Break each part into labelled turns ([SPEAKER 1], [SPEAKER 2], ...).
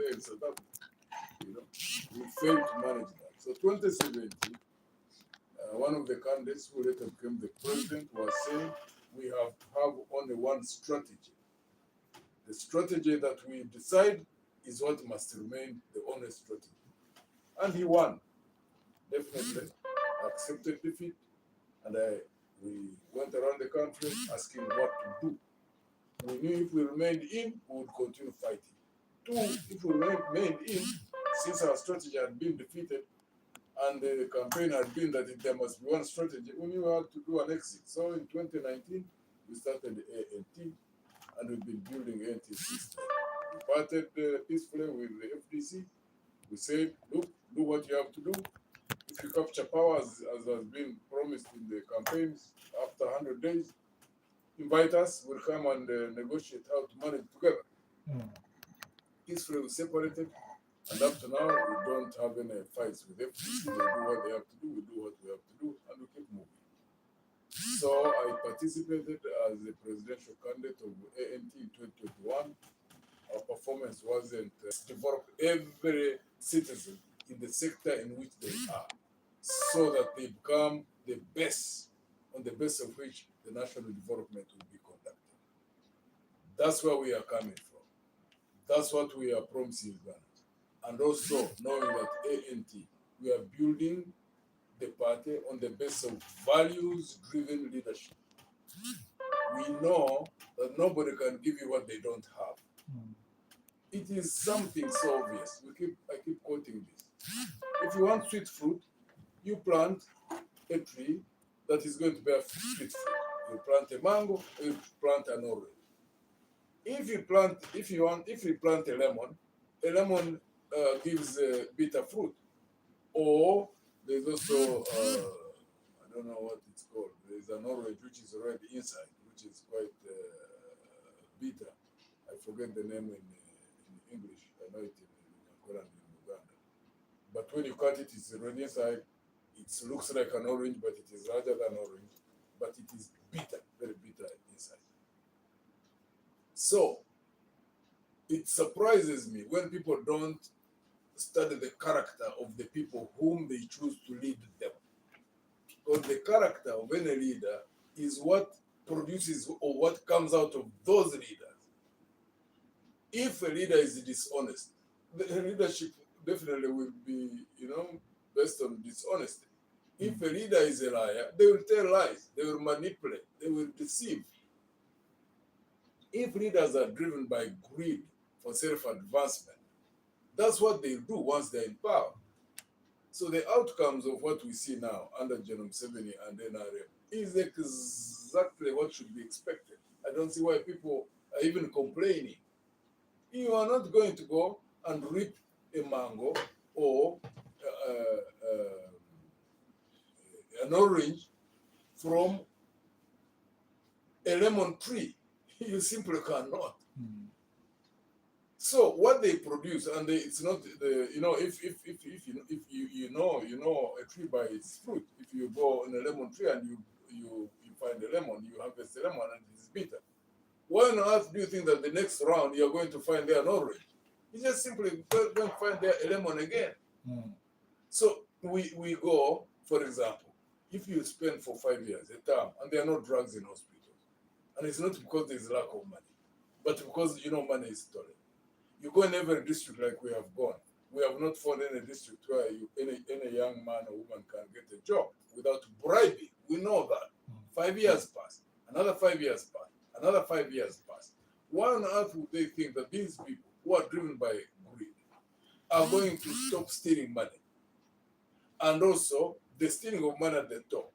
[SPEAKER 1] there in South Africa. You know, we failed to manage that. So 2017, one of the candidates who later became the president was saying we have to have only one strategy. The strategy that we decide is what must remain the only strategy. And he won, definitely, accepted defeat, and we went around the country asking what to do. We knew if we remained in, we would continue fighting. Two, if we remained in, since our strategy had been defeated, and the campaign had been that there must be one strategy, we knew how to do an exit. So in 2019, we started ANT, and we've been building ANT since then. We parted peacefully with the FDC. We said, look, do what you have to do. If you capture power, as has been promised in the campaigns, after 100 days, invite us, we'll come and negotiate how to manage together. Peacefully, we separated, and up to now, we don't have any fights with FDC. They do what they have to do, we do what we have to do, and we keep moving. So I participated as the presidential candidate of ANT in 2021. Our performance wasn't develop every citizen in the sector in which they are, so that they become the best, on the base of which the national development will be conducted. That's where we are coming from. That's what we are promising Ghana. And also knowing that ANT, we are building the party on the basis of values-driven leadership. We know that nobody can give you what they don't have. It is something so obvious. I keep quoting this. If you want sweet fruit, you plant a tree that is going to bear sweet fruit. You plant a mango, you plant an orange. If you plant a lemon gives bitter fruit. Or there's also I don't know what it's called. There's an orange which is red inside, which is quite bitter. I forget the name in English. I know it in Korean in Uganda. But when you cut it, it's red inside. It looks like an orange, but it is larger than orange. But it is bitter, very bitter inside. So it surprises me when people don't study the character of the people whom they choose to lead them. Because the character of any leader is what produces or what comes out of those leaders. If a leader is dishonest, the leadership definitely will be, based on dishonesty. If a leader is a liar, they will tell lies, they will manipulate, they will deceive. If leaders are driven by greed for self-advancement, that's what they do once they're in power. So the outcomes of what we see now under General Museveni and NRM is exactly what should be expected. I don't see why people are even complaining. You are not going to go and rip a mango or an orange from a lemon tree. You simply cannot. So what they produce, and it's not the if you know a tree by its fruit. If you go on a lemon tree and you find a lemon, you harvest a lemon and it is bitter. Why on earth do you think that the next round you are going to find there an orange? You just simply go and find there a lemon again. So we go, for example, if you spend for 5 years a term and there are no drugs in hospitals, and it's not because there's lack of money, but because money is stolen. You go in every district like we have gone. We have not found any district where any young man or woman can get a job without bribing. We know that. 5 years pass, another 5 years pass, another 5 years pass. Why on earth would they think that these people who are driven by greed are going to stop stealing money? And also, the stealing of money at the top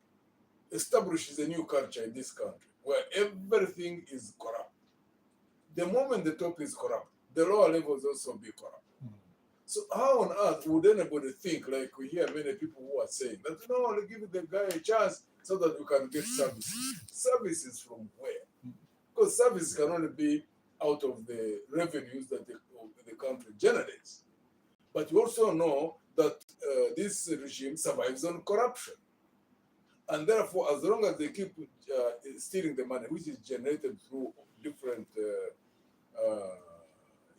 [SPEAKER 1] establishes a new culture in this country where everything is corrupt. The moment the top is corrupt, the lower levels also be corrupt. So how on earth would anybody think, like we hear many people who are saying that, no, give the guy a chance so that we can get services. Services from where? Because services can only be out of the revenues that the country generates. But you also know that this regime survives on corruption. And therefore, as long as they keep stealing the money, which is generated through different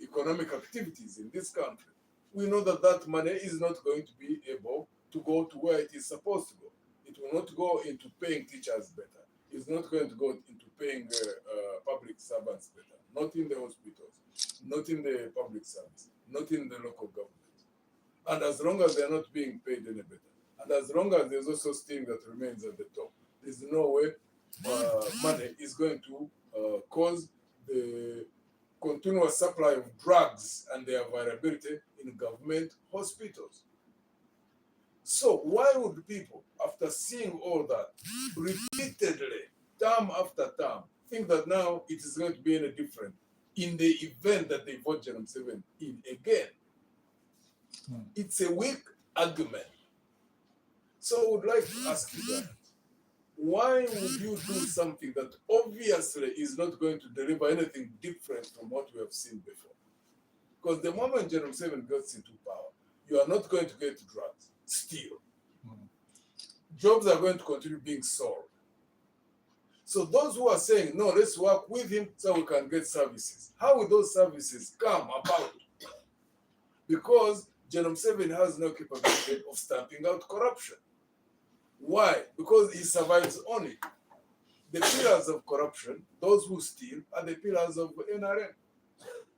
[SPEAKER 1] economic activities in this country, we know that that money is not going to be able to go to where it is supposed to go. It will not go into paying teachers better. It's not going to go into paying public servants better. Not in the hospitals, not in the public service, not in the local government. And as long as they're not being paid any better, and as long as there's also steam that remains at the top, there's no way money is going to cause the continuous supply of drugs and their availability in government hospitals. So why would people, after seeing all that repeatedly, term after term, think that now it is going to be any different in the event that they vote General 7 in again? It's a weak argument. So I would like to ask you that. Why would you do something that obviously is not going to deliver anything different from what we have seen before? Because the moment General 7 gets into power, you are not going to get drugs, still. Jobs are going to continue being sold. So those who are saying, no, let's work with him so we can get services. How will those services come about? Because General 7 has no capability of stamping out corruption. Why? Because he survives on it. The pillars of corruption, those who steal, are the pillars of NRM.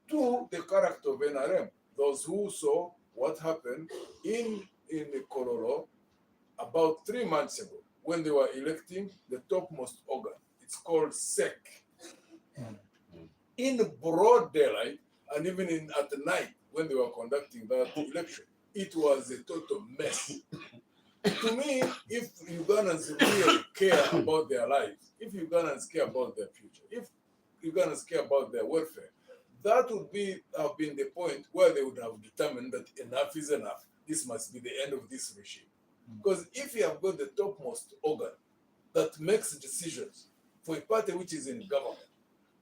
[SPEAKER 1] To the character of NRM, those who saw what happened in Kololo about 3 months ago when they were electing the topmost organ. It's called SEC. In broad daylight, and even at night when they were conducting that election, it was a total mess. To me, if Ugandans really care about their lives, if Ugandans care about their future, if Ugandans care about their welfare, that would have been the point where they would have determined that enough is enough. This must be the end of this regime. Because if you have got the topmost organ that makes decisions for a party which is in government,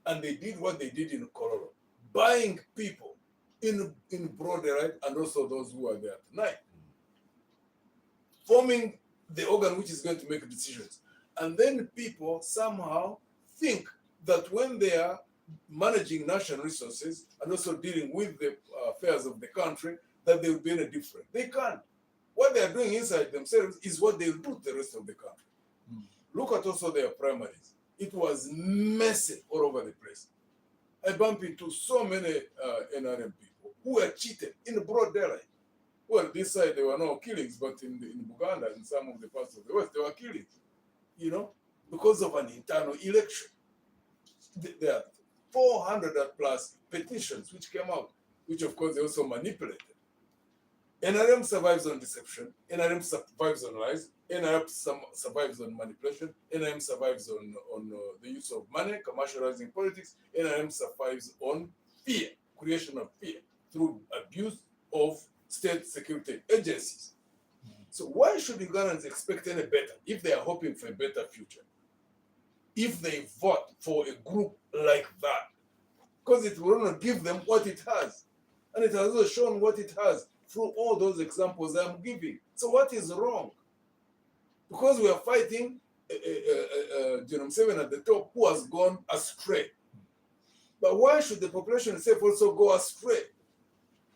[SPEAKER 1] and they did what they did in Colorado, buying people in broad daylight and also those who are there at night, forming the organ which is going to make decisions. And then people somehow think that when they are managing national resources and also dealing with the affairs of the country, that they will be any different. They can't. What they are doing inside themselves is what they will do to the rest of the country. Look at also their primaries. It was messy all over the place. I bumped into so many NRM people who were cheated in broad daylight. Well, this side there were no killings, but in Buganda and some of the parts of the West, there were killings, because of an internal election. There are 400 plus petitions which came out, which of course they also manipulated. NRM survives on deception, NRM survives on lies, NRM survives on manipulation, NRM survives on the use of money, commercializing politics, NRM survives on fear, creation of fear through abuse of state security agencies. So why should Ugandans expect any better if they are hoping for a better future? If they vote for a group like that, because it will not give them what it has. And it has also shown what it has through all those examples I'm giving. So what is wrong? Because we are fighting General 7 at the top who has gone astray. But why should the population itself also go astray?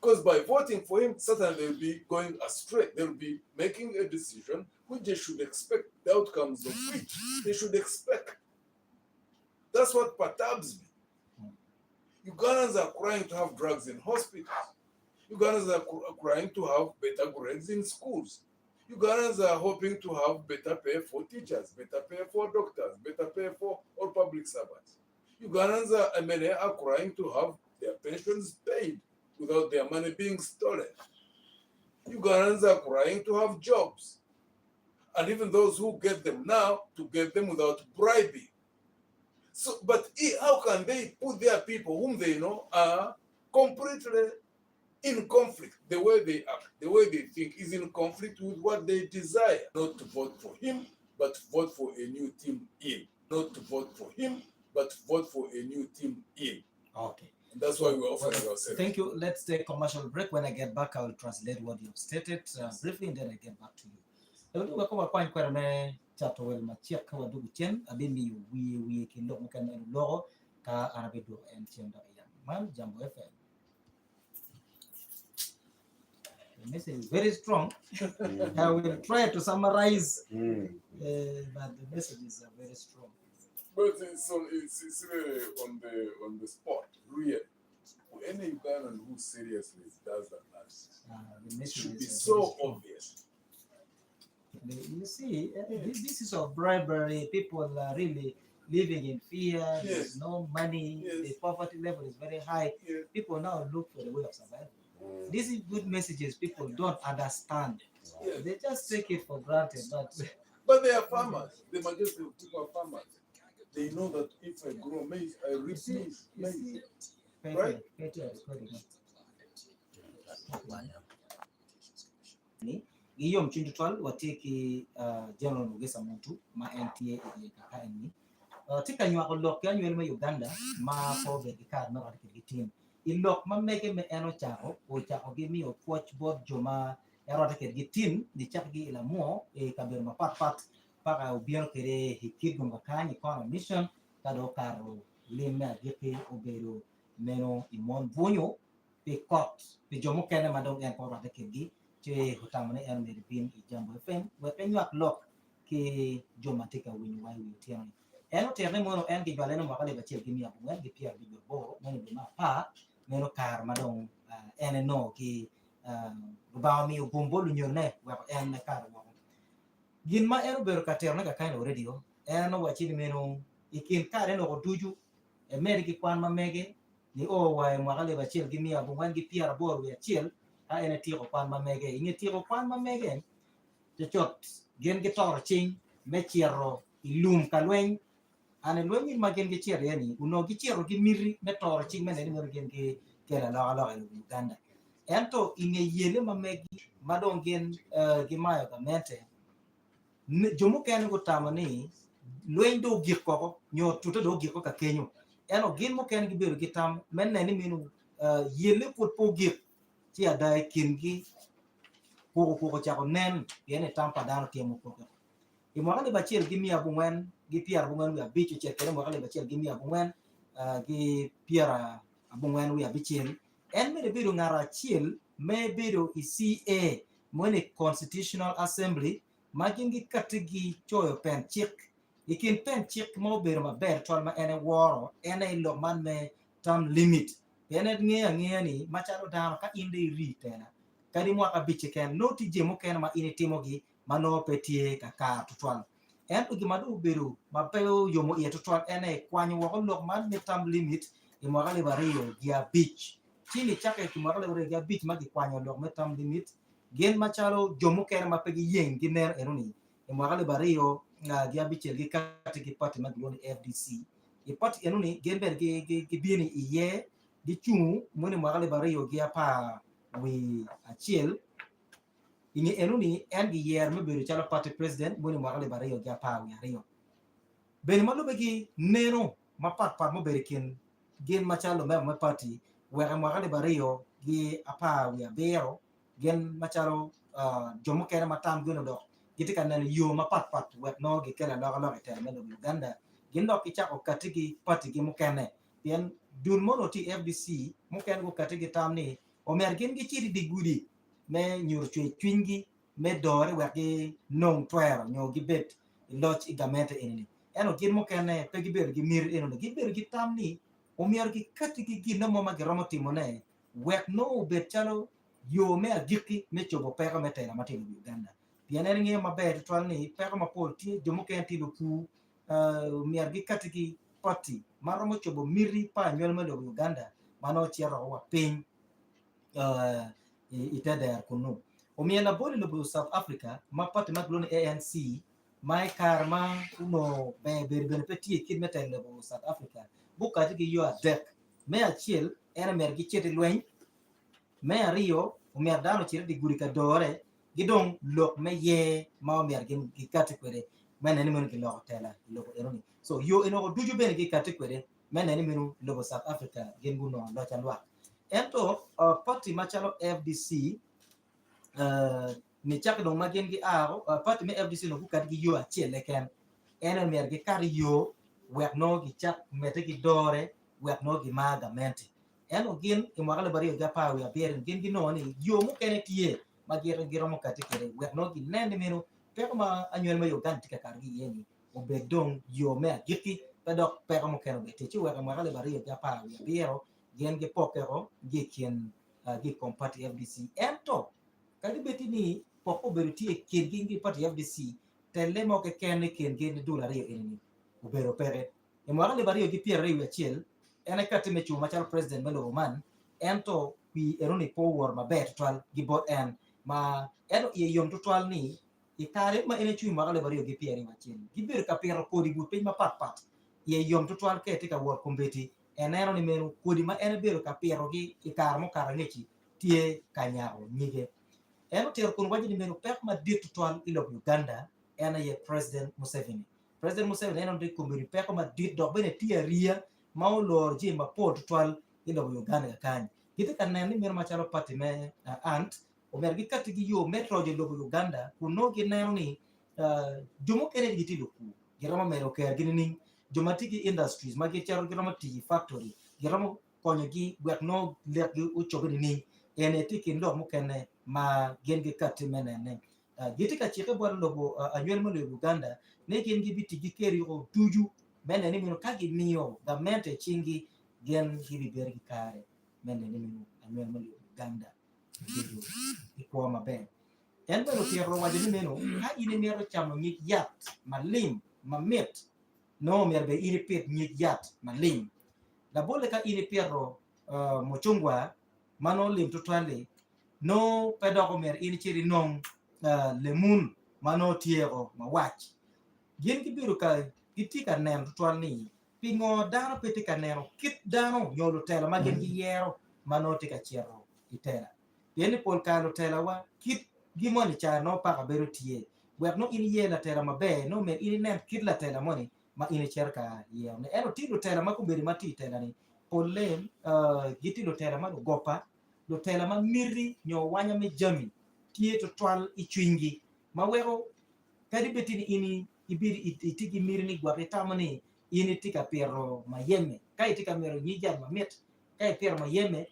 [SPEAKER 1] Because by voting for him, certainly they will be going astray. They will be making a decision which they should expect, the outcomes of which they should expect. That's what perturbs me. Ugandans are crying to have drugs in hospitals. Ugandans are crying to have better grades in schools. Ugandans are hoping to have better pay for teachers, better pay for doctors, better pay for all public servants. Ugandans are crying to have their pensions paid without their money being stolen. Ugandans are crying to have jobs. And even those who get them now, to get them without bribing. So, but how can they put their people whom they know are completely in conflict? The way they act, the way they think is in conflict with what they desire. Not to vote for him, but vote for a new team in. Not to vote for him, but vote for a new team in.
[SPEAKER 2] Okay.
[SPEAKER 1] And that's why we're offering ourselves.
[SPEAKER 2] Thank you. Let's take a commercial break. When I get back, I will translate what you have stated briefly, and then I get back to you. Chato wel machia kawa dugu chen abimi we kindo mkan logo ka arabe do en chen da yan man jambo FM The message is very strong. I will try to summarize, but the messages are very strong.
[SPEAKER 1] But it's really on the spot, real. Any Ugandan who seriously does that analysis,
[SPEAKER 2] The
[SPEAKER 1] it should
[SPEAKER 2] messages
[SPEAKER 1] be
[SPEAKER 2] are
[SPEAKER 1] so
[SPEAKER 2] very strong.
[SPEAKER 1] obvious.
[SPEAKER 2] You see, this is of bribery. People are really living in fear. There's
[SPEAKER 1] Yes.
[SPEAKER 2] no money.
[SPEAKER 1] Yes.
[SPEAKER 2] The poverty level is very high.
[SPEAKER 1] Yes.
[SPEAKER 2] People now look for the way of survival. These are good messages people don't understand.
[SPEAKER 1] Yes.
[SPEAKER 2] They just take it for granted.
[SPEAKER 1] But they are farmers. The majority of people are farmers. They know that if I grow maize, I reap maize. Right?
[SPEAKER 2] Iyo mchindu twal watiki General Muguisha Muntu ma NTA kaka enni tika nywa ko lok ya nywen ma Uganda ma ko be kar no ar kitin ilok ma mege me eno chako o chako gi mi o poch bod joma erota ke gitin di chak gi ila mo e kaber ma pat para ubiel kere hikid gum kani kono mission kado karo lima gipi obero meno imon bunyo pe kot pe jomo kene madong en pora de kegi che hutamane en me bin i jambo fem we penyak lok ke joma tika win wai wi tiang en o terne mono en gi baleno ma kale bachel gi mi abu en gi pia bi bo meno be ma pa meno kar madong en no ki ba mi gumbo lu nyone we en kar wo gin ma en bero ka terne ka kaino radio en o wachi meno ikin kare no duju e mer gi kwan ma mege ni o wa ma kale bachel gi mi abu en gi pia bo we chiel a ene tiro kwan ma mege inge tiro kwan ma mege te chot gen ge tor ching me chiero ilum ka lwen ane lwen ma gen ge chiero yani uno gi chiero gi miri me tor ching me ne ni gen ge kela la e Uganda ento inge yele ma megi madon gen gi mayo ga mente jomo ken go tamani lwen do gir ko nyo tuto do gir ko ka kenyo eno gen mo ken gi beru gi tam men ne ni minu yele pot po gir ci ada kingi ko chako nen yene tampa dano tiemo ko e mo kale bachel gi mia bungen gi piar bungen wi bichu che kere mo kale bachel gi mia bungen gi piara bungen wi bichel en me biru ngara chiel me biru ECA mone Constitutional Assembly magin gi katigi choyo pen chik ikin pen chik mo biru maber tol ma ene woro ene lo man me term limit ene ng'eya ni machalo dano ka inde ritena kadi mwaka biche ken noti jemo ken ma ine timogi mano petie kaka tutwal en ugi madu beru mapeo yomo ie tutwal ene kwanyo wako lok man me term limit i mwaka le bario gia beach chini chake ki mwaka le bario gia beach magi kwanyo lok me term limit gen machalo jomo ken mapegi yeng giner enuni i mwaka le bario gia beach gi kati gi party magiloni FDC i party enuni gen ber gi bieni iye di chung mone mwaka le bario gia pa wi achiel inge enuni en gi yer me beru chalo party president mone mwaka le bario gia pa wi ario ben malo begi neno mapat mo berikin gen machalo me party wera mwaka le bario gi apa wi abero gen machalo jomo kera matam gono do gitika nan yo mapat wet no gi kala lo etel me Uganda gen do ki chako katigi party gi mukene yen dun mono ti FDC muken go katigi tamni o mer gen gi chiri di gudi me nyur chwingi me dore wagi non twero nyo gi bet loch igamente enini eno gin mukene pe gi ber gi mir eno gi ber gi tamni o mer gi katigi gi no mo ma gi romo timone wek no bet chalo yo me agiki me chobo pega me tela matino Uganda pianere ngi maber twalni pega mapol ti jomuken ti do pu mer gi katigi party maromo chobo miri pa nyol me Uganda mano chiero wa piny itede kuno omiela boli lo South Africa ma party maglone ANC mai karma uno be petit kid metel lo South Africa bukati gi yo adek me achiel ene mer gi chete lweny me ario omier dano chire di guri ka dore gidong lok me ye ma omier gi kati kwere mene ni menu ki loko tela loko eroni so yo eno duju bene gi kati kwere mene ni menu loko South Africa gengu no lo chalwa ento party machalo FDC ni chak dong magen gi aro party me FDC no kukati gi yo achiel leken ene mer gi kar yo wek no gi chak mete gi dore wek no gi maga mente eno gin imwakale bario ga pawe abier gin gino ni yo mu kene tie gira mo kati kere we no gi nende meno pe ma anyuel ma Uganda tika kargi yeni obedong yo me giki pedok pe mo kero beti chi we ma gale bari ya pa ya biero gen ge pokero ge kien gi kompati FDC ento kadi beti ni poko beruti e kien gi pati FDC tele mo ke ken kien gi dolari ni ubero pere e mo gale bari gi pier rewe chiel ene kati me chuma chal president melo man ento pi eroni power ma bet twal gi bot en ma eno ye yom twal ni ikare ma ene chui magale bari gi pier ma chiel gi ber ka pier ko di but ma pat ye yom twal ke tika wor kombeti eneno ni menu kodi ma ene ber ka pier gi ikar mo kara ngechi tie kanyao nyige eno ter kun waji ni menu pek ma dit twal ilo Uganda ena ye president Museveni eno de komberi pek ma dit do bene tie ria ma olor ji ma pot twal ilo Uganda kany kita kan neni menu machalo pati me ant omer gi kati gi yo metro je lobo Uganda kuno gi neno ni jomo kene gi tido ku girama mero ker gini joma tigi industries ma gi charo girama tigi factory girama konyo gi gwek no lek gi uchogo ni ene tiki ndo mo kene ma gen gi kati menene giti ka chike bwar lobo anyuel mo lobo Uganda ne gen gi biti gi keri o tuju menene mino kagi miyo gamente chingi gen gi ber gi kare menene mino anyuel mo lobo Uganda ikuwa maber en bero tiero wajini meno ka ine mero chamo nyik yat malim mamit no mer be ine pet nyik yat malim la bole ka ine piero mochungwa mano lim tutwale no pedoko mer ine chiri nong lemun mano tiero mawach gin gibiro ka gitika nen tutwal ni pingo dano pete ka neno kit dano nyolo tela ma gin gi yero mano tika chiero itela yeni pol kalo tela wa kit gimoni cha no paka bero tie wek no ini ye la tela mabe no men ini nem kit la tela moni ma ini cherka ye ne eno ti lo tela ma kumberi mati tela ni polen giti lo tela ma gopa lo tela ma miri nyo wanya me jami tie to twal ichwingi ma wero kadi betini ini ibiri itigi miri ni gwa tamani ini tika pero mayeme kai tika mero nyija mamet kai pero mayeme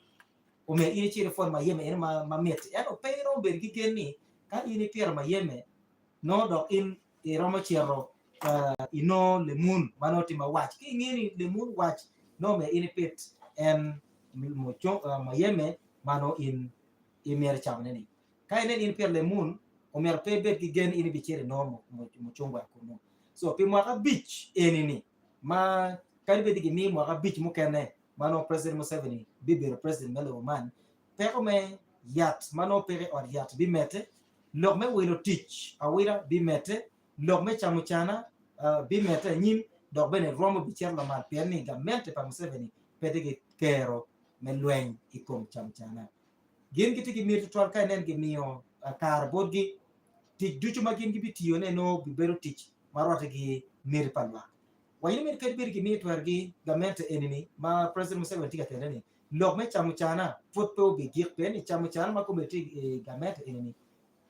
[SPEAKER 2] ome ini chire for mayeme ene mamet eno pero ber gikeni ka ini pero mayeme no do in romo chiero ino lemun manoti mawach ki ngini lemun wach no me ini pit en mocho mayeme mano in imer chamne ni kai ne in per lemun omer pe bet gigen ini bichere no mochongwa kuno so pe mwaka beach enini ma kai bet gi mi mwaka beach mukene mano president Museveni bibero president melo man pero me yat mano pere or yat bi mete lok me wilo teach awira bi mete lok me chamuchana bi mete nyim dok bene romo bicher la mal perni ga mente pa Museveni pede gi kero me lwen ikom chamuchana gin giti gi mir tol kai nen gi miyo kar bodgi tich duchu ma gin gi bitiyo ne no bibero teach marwata gi mir palwa wayne mer ket bir gi mir twargi ga mente enini ma president Museveni tiga teneni lok me chamuchana foto bi gik pen chamuchana ma ko beti ga mente enini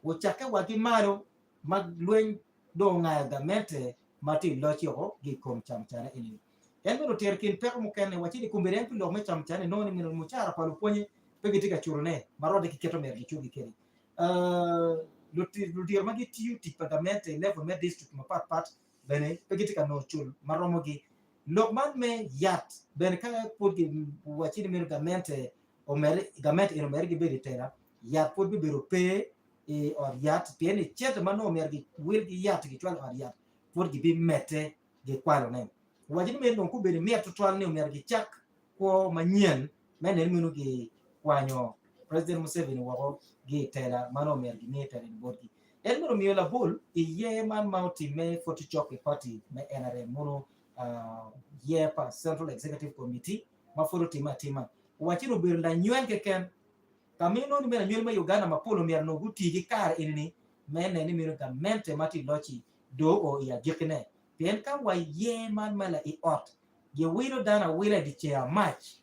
[SPEAKER 2] wo chake wagi maro mag lwen do nga ga mente mati lochi ho gi kom chamuchana enini endo ter kin pe mo ken wachini kumberen pilo me chamuchana no ni mo chara palu ponye pe gitika churne marode ki keto mer gi chugi keri lutir magi tiu ti pagamente level me district ma pat bene pe gitika no chul maromo gi lokman me yat ben ka put gi wachini mer gamente o mer gamente ino mer gi bedi tera yat put bi bero pe e or yat pieni chet mano mer gi wil gi yat gi twal or yat put gi bi mete gi kwalo ne wachini mer no ku bedi mer to twal ne mer gi chak ko manyien mene minu gi kwanyo president Museveni wako gi tera mano mer gi ne tera bodi el mero miola bol iye man mauti me foti choke party me NRM mono ye pa Central Executive Committee ma foro tima wachino ber la nywen keken kamino ni mena nywen ma Uganda ma polo mer no guti gi kar ini mene ni mero gamente mati lochi do o ya jekne pen kan wa ye man mala I ot ye wiro dana wira di chair match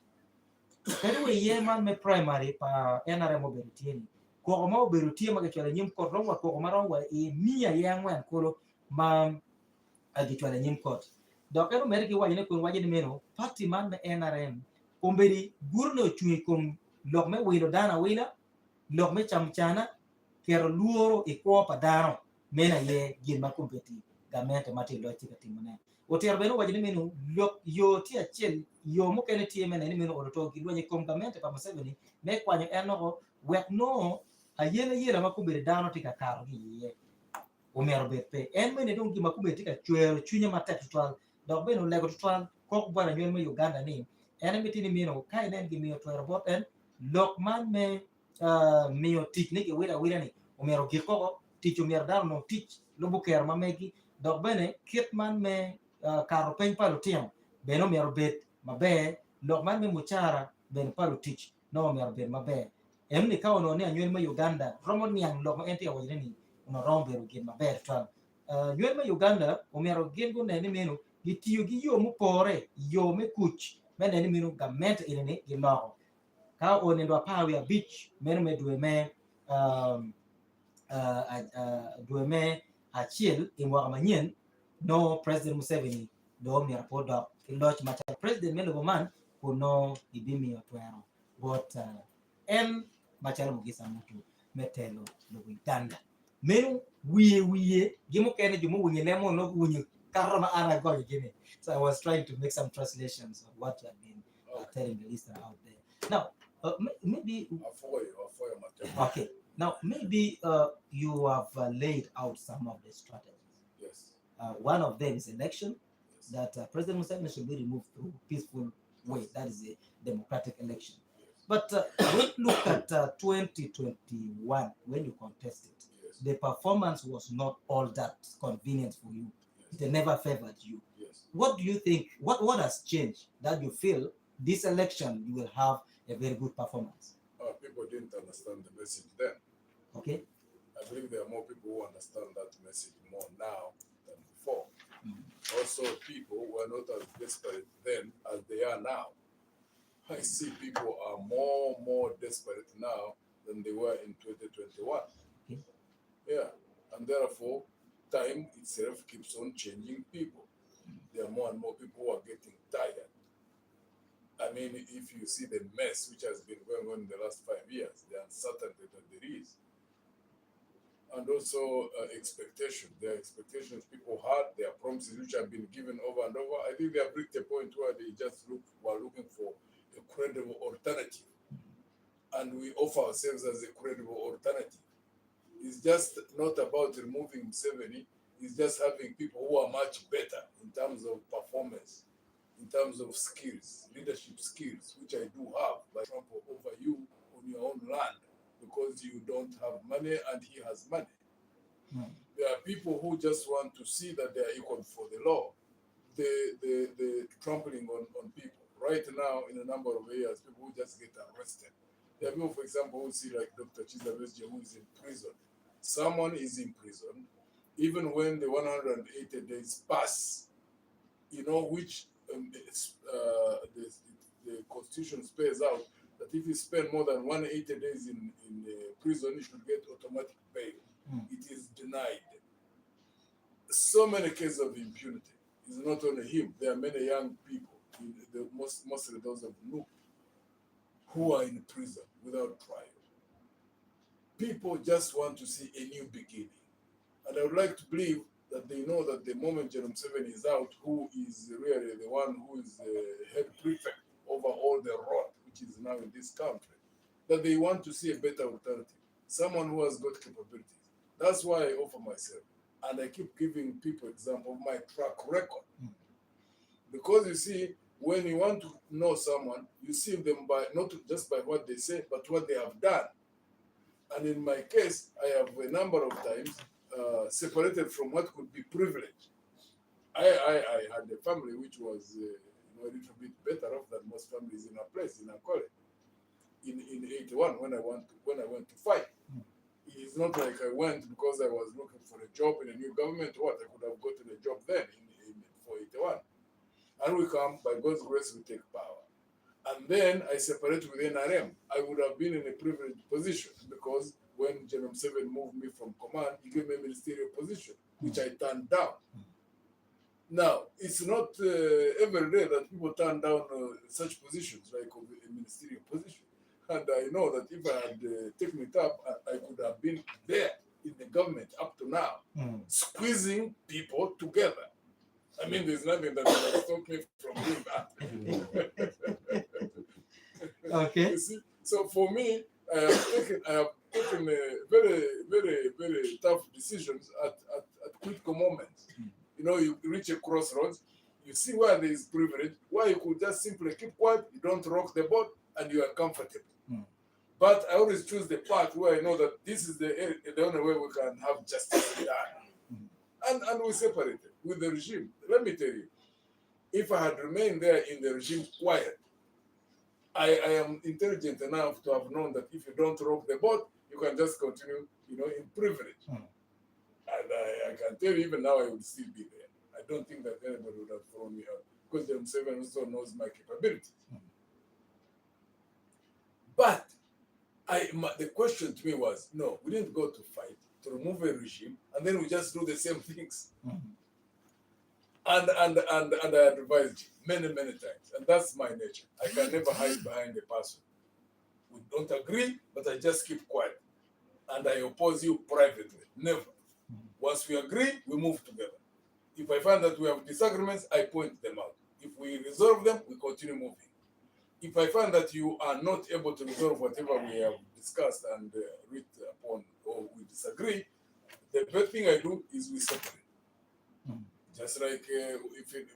[SPEAKER 2] kadi we ye man me primary pa NRM oberutieni ko ma oberutie ma gachwala nyim ko ron wa ko ma ron wa mia ye ngwen ko ma agitwala nyim ko dokero mer gi wajine kun wajine meno party man me NRM kumberi gurno chui kum lok me wilo dana wila lok me chamchana kero luoro e ko padano mena ye gin ma competi gamente mati lo tika timone oter beno wajini menu yo ti achiel yo mo kene tie mena ni menu oto gi lwenye kom gamente pa Museveni ne kwanyo eno wek no ayene yera ma kumbere dano tika karo gi ye omero bet pe en mene dong gima kumbere tika chwero chunye matek twal dok beno lego twal kok bwana nywen ma Uganda ni en mitini mino kai nen gi miyo twero bot en lok man me miyo tich ni wira wira ni omero giko tich omero dano no tich lobo ker mamegi dok bene kit man me karo peny palo tiam beno omero bet maber lok man me muchara ben palo tich no omero bet maber em ni kawo no ne anywen ma Uganda romo niang lok ma enti awojne ni no rombero gin maber twal nywen ma Uganda omero gin go ne ni mino gitiyo gi yo mopore yo me kuch mene ni mino gament ini gi loko ka onendo apawi abich meno me dwe me dwe me achiel imwa manyien no President Museveni do mi rapodo loch machal President melo man kuno ibimi otwero but en machal Muguisha Muntu metelo lo Uganda meno wiye gimo kene jumo wunye nemo no wunye karama ana go gine so I was trying to make some translations of what you have been telling the listener out there now maybe okay now maybe you have laid out some of the strategies.
[SPEAKER 1] Yes.
[SPEAKER 2] One of them is election, that President Museveni should be removed through peaceful way. That is a democratic election. But when you look at 2021, when you contested, the performance was not all that convenient for you. It never favored you. What do you think? What has changed that you feel this election you will have a very good performance?
[SPEAKER 1] People didn't understand the message then.
[SPEAKER 2] Okay.
[SPEAKER 1] I believe there are more people who understand that message more now than before. Also, people were not as desperate then as they are now. I see people are more desperate now than they were in 2021.
[SPEAKER 2] Okay.
[SPEAKER 1] Yeah, and therefore, time itself keeps on changing people. There are more and more people who are getting tired. I mean, if you see the mess which has been going on in the last 5 years, the uncertainty that there is, and also expectation. There are expectations people had, there are promises which have been given over and over. I think they have reached a point where they just were looking for a credible alternative. And we offer ourselves as a credible alternative. It's just not about removing Museveni, it's just having people who are much better in terms of performance, in terms of skills, leadership skills, which I do have, by trample over you on your own land because you don't have money and he has money. There are people who just want to see that they are equal for the law. The trampling on people. Right now, in a number of areas, people who just get arrested. There are people, for example, who see like Dr. Chizabesje, who is in prison. Someone is in prison, even when the 180 days pass, you know, which the Constitution spells out that if you spend more than 180 days in prison, you should get automatic bail. It is denied. So many cases of impunity. It's not only him. There are many young people, mostly those of Muntu, who are in prison without trial. People just want to see a new beginning. And I would like to believe that they know that the moment General Museveni is out, who is really the one who is the head prefect over all the rot which is now in this country, that they want to see a better alternative, someone who has got capabilities. That's why I offer myself. And I keep giving people example of my track record. Because you see, when you want to know someone, you see them by not just by what they say, but what they have done. And in my case, I have a number of times separated from what could be privilege. I had a family which was a little bit better off than most families in our place, in Acholi, in 81 when I went to fight. It's not like I went because I was looking for a job in a new government. What I could have gotten a job then for 81. And we come, by God's grace, we take power. And then I separate with NRM. I would have been in a privileged position because when General Museveni moved me from command, he gave me a ministerial position, which I turned down. Now, it's not every day that people turn down such positions, like a ministerial position. And I know that if I had taken it up, I could have been there squeezing people together. I mean, there's nothing that will stop me from doing that.
[SPEAKER 2] Okay.
[SPEAKER 1] You see, so for me, I have taken very, very, very tough decisions at critical moments. You know, you reach a crossroads, you see where there is privilege, where you could just simply keep quiet, you don't rock the boat, and you are comfortable. But I always choose the path where I know that this is the only way we can have justice done. And we separated with the regime. Let me tell you, if I had remained there in the regime quiet, I am intelligent enough to have known that if you don't rock the boat, you can just continue, you know, in privilege. And I can tell you, even now, I would still be there. I don't think that anybody would have thrown me out because the M7 also knows my capabilities. But the question to me was, no, we didn't go to fight to remove a regime, and then we just do the same things. And I advised you many, many times, and that's my nature. I can never hide behind a person. We don't agree, but I just keep quiet. And I oppose you privately. Never. Once we agree, we move together. If I find that we have disagreements, I point them out. If we resolve them, we continue moving. If I find that you are not able to resolve whatever we have discussed and read upon or we disagree, the best thing I do is we separate. Just like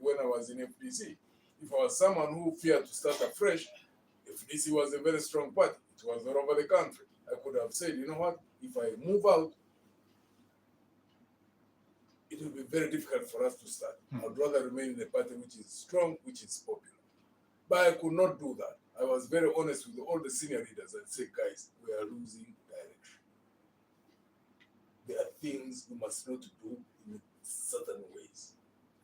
[SPEAKER 1] when I was in FDC, if I was someone who feared to start afresh, FDC was a very strong party. It was all over the country. I could have said, you know what, if I move out, it will be very difficult for us to start. I'd rather remain in a party which is strong, which is popular. But I could not do that. I was very honest with all the senior leaders and say, guys, we are losing direction. There are things we must not do in certain ways.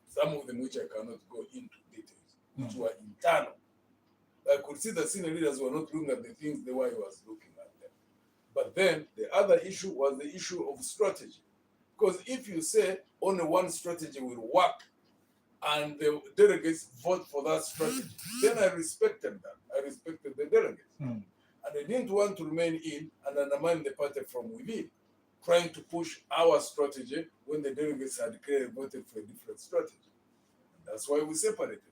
[SPEAKER 1] Some of them which I cannot go into details, which were internal. I could see the senior leaders were not looking at the things the way I was looking at them. But then the other issue was the issue of strategy. Because if you say only one strategy will work and the delegates vote for that strategy, then I respected that. I respected the delegates. And I didn't want to remain in and undermine the party from within, trying to push our strategy when the delegates had clearly voted for a different strategy. And that's why we separated.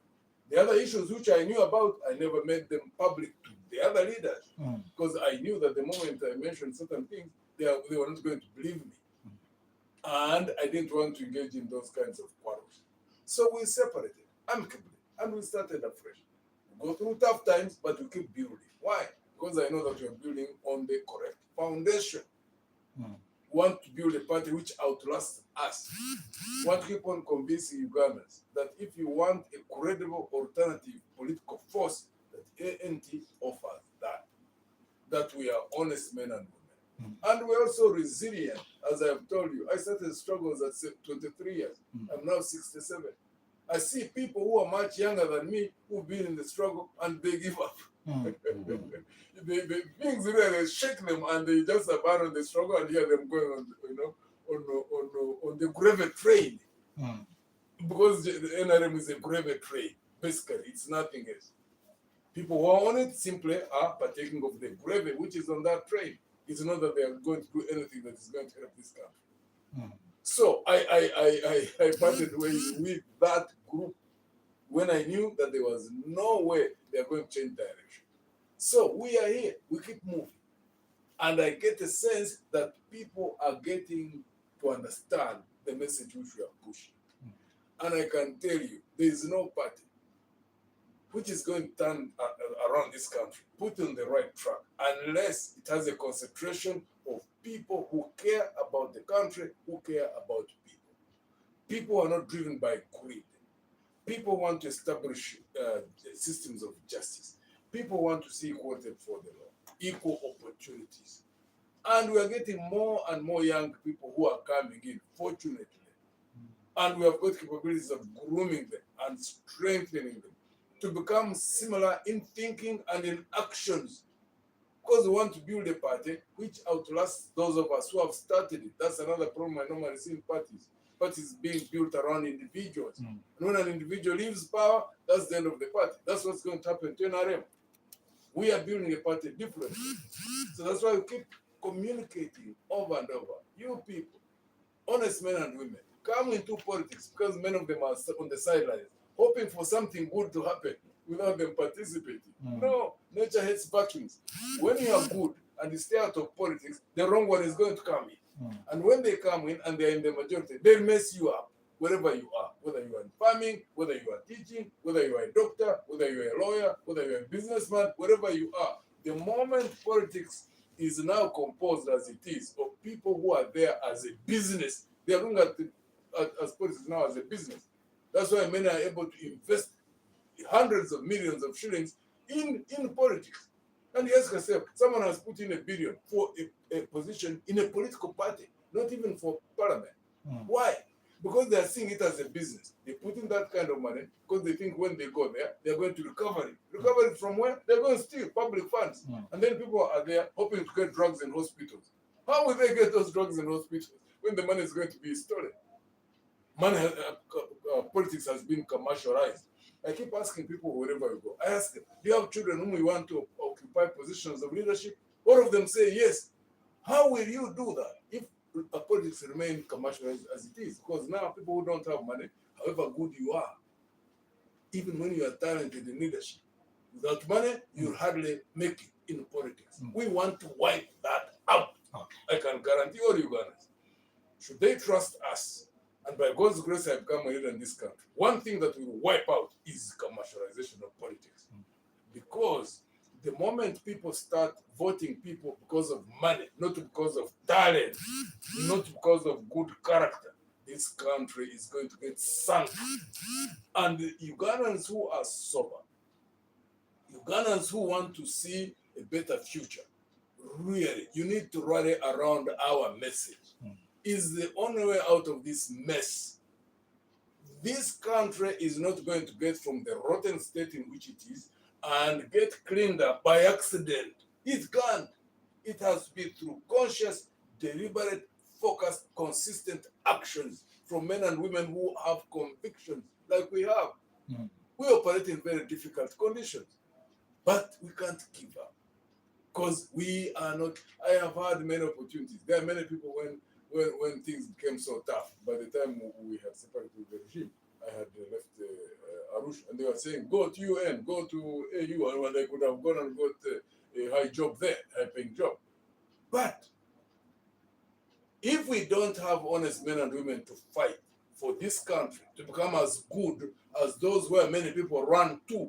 [SPEAKER 1] The other issues which I knew about, I never made them public to the other leaders because I knew that the moment I mentioned certain things, they were not going to believe me. And I didn't want to engage in those kinds of quarrels. So we separated amicably and we started afresh. We go through tough times, but we keep building. Why? Because I know that we are building on the correct foundation. We want to build a party which outlasts us. We want to keep on convincing Ugandans that if you want a credible alternative political force, that ANT offers that we are honest men and women. And we're also resilient, as I have told you. I started struggles at 23 years. I'm now 67. I see people who are much younger than me who've been in the struggle and they give up. Things really shake them and they just abandon the struggle and hear them going on, you know, on the gravy train. Because the NRM is a gravy train. Basically, it's nothing else. People who are on it simply are partaking of the gravy which is on that train. It's not that they are going to do anything that is going to help this country. So I parted ways with that group when I knew that there was no way they are going to change direction. So we are here, we keep moving. And I get a sense that people are getting to understand the message which we are pushing. And I can tell you, there is no party which is going to turn around this country, put on the right track, unless it has a concentration of people who care about the country, who care about people. People are not driven by greed. People want to establish systems of justice. People want to see equality for the law, equal opportunities. And we are getting more and more young people who are coming in, fortunately. And we have got capabilities of grooming them and strengthening them to become similar in thinking and in actions. Because we want to build a party which outlasts those of us who have started it. That's another problem I normally see in parties. Parties being built around individuals. And when an individual leaves power, that's the end of the party. That's what's going to happen to NRM. We are building a party differently. So that's why we keep communicating over and over. You people, honest men and women, come into politics because many of them are on the sidelines, hoping for something good to happen without them participating. No, nature hates vacuums. When you are good and you stay out of politics, the wrong one is going to come in. And when they come in and they're in the majority, they'll mess you up wherever you are, whether you are in farming, whether you are teaching, whether you are a doctor, whether you are a lawyer, whether you are a businessman, wherever you are. The moment politics is now composed as it is of people who are there as a business, they are looking as politics now as a business. That's why many are able to invest hundreds of millions of shillings in politics. And ask yourself, someone has put in $1 billion for a position in a political party, not even for parliament. Why? Because they are seeing it as a business. They put in that kind of money because they think when they go there, they're going to recover it. Recover it from where? They're going to steal public funds. And then people are there hoping to get drugs in hospitals. How will they get those drugs in hospitals when the money is going to be stolen? Politics has been commercialized. I keep asking people wherever you go. I ask them, do you have children whom you want to occupy positions of leadership? All of them say yes. How will you do that if politics remain commercialized as it is? Because now people who don't have money, however good you are, even when you are talented in leadership, without money, you'll hardly make it in politics. We want to wipe that out. I can guarantee all Ugandans. Should they trust us, and by God's grace, I become a leader in this country, one thing that we will wipe out is commercialization of politics. Because the moment people start voting people because of money, not because of talent, not because of good character, this country is going to get sunk. And the Ugandans who are sober, Ugandans who want to see a better future, really, you need to rally around our message. Is the only way out of this mess. This country is not going to get from the rotten state in which it is and get cleaned up by accident. It can't. It has to be through conscious, deliberate, focused, consistent actions from men and women who have convictions like we have. We operate in very difficult conditions, but we can't give up because we are not. I have had many opportunities. There are many people when things became so tough, by the time we had separated with the regime, I had left Arusha, and they were saying, go to UN, go to AU, and I could have gone and got a high job there, high-paying job. But if we don't have honest men and women to fight for this country to become as good as those where many people run to,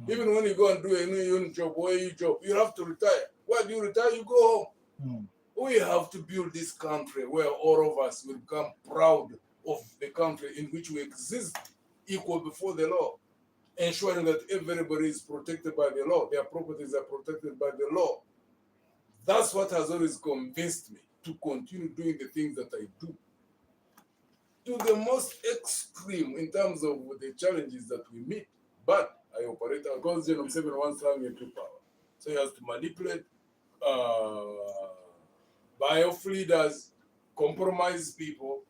[SPEAKER 1] even when you go and do a new job or a job, you have to retire. Why do you retire? You go home. We have to build this country where all of us will become proud of the country in which we exist, equal before the law, ensuring that everybody is protected by the law, their properties are protected by the law. That's what has always convinced me to continue doing the things that I do. To the most extreme in terms of the challenges that we meet, but I operate because General 7 wants to have to power. So he has to manipulate buy-off leaders, compromise people,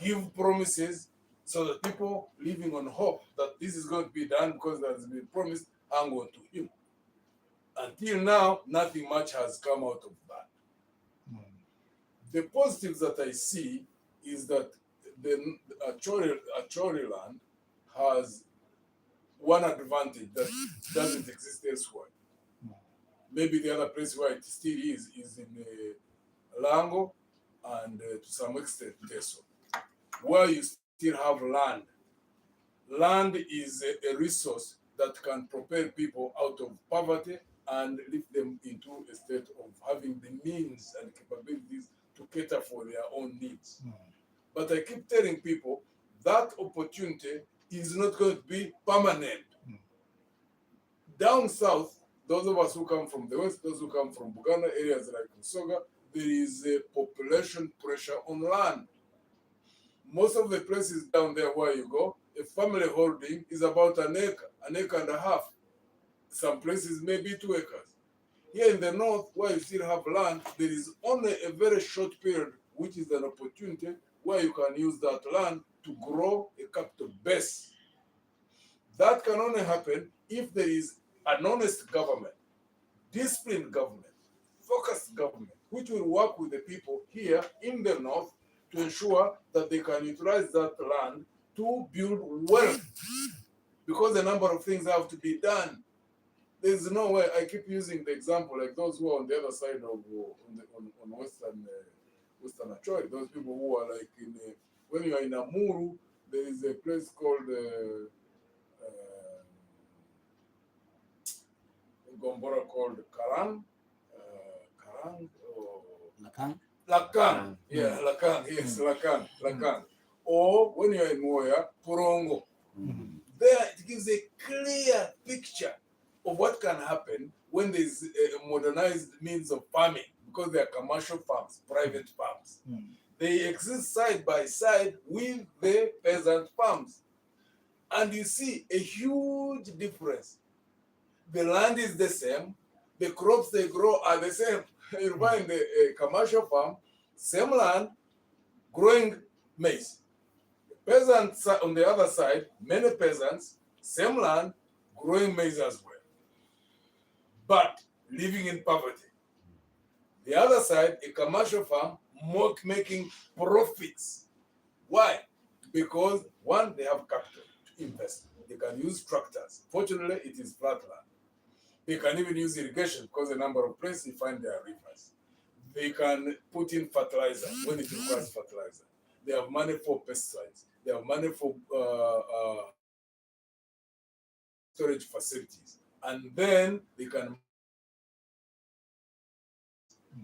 [SPEAKER 1] give promises so that people living on hope that this is going to be done because it has been promised hang on to him. Until now, nothing much has come out of that. The positives that I see is that the Acholi land has one advantage that doesn't exist elsewhere. Maybe the other place where it still is in Lango and to some extent Teso, where you still have land. Land is a resource that can propel people out of poverty and lift them into a state of having the means and capabilities to cater for their own needs. But I keep telling people that opportunity is not going to be permanent. Down south, those of us who come from the west, those who come from Buganda areas like Musoga, there is a population pressure on land. Most of the places down there where you go, a family holding is about an acre and a half. Some places may be 2 acres. Here in the north, where you still have land, there is only a very short period, which is an opportunity where you can use that land to grow a capital base. That can only happen if there is an honest government, disciplined government, focused government, which will work with the people here in the north to ensure that they can utilize that land to build wealth, because a number of things have to be done. There's no way. I keep using the example like those who are on the other side of on Western Acholi, those people who are like in when you are in Amuru, there is a place called Gombora called Karang or
[SPEAKER 3] Lakan.
[SPEAKER 1] Lakan. Yeah, Lakan. Yes, Lakan. Or when you are in Moya, Purongo. There it gives a clear picture of what can happen when there is a modernized means of farming, because they are commercial farms, private farms. They exist side by side with the peasant farms. And you see a huge difference. The land is the same, the crops they grow are the same. You find a commercial farm, same land, growing maize. Peasants on the other side, many peasants, same land, growing maize as well, but living in poverty. The other side, a commercial farm, making profits. Why? Because one, they have capital to invest. They can use tractors. Fortunately, it is flat land. They can even use irrigation because a number of places you find there are rivers. They can put in fertilizer when it requires fertilizer. They have money for pesticides. They have money for storage facilities. And then they can,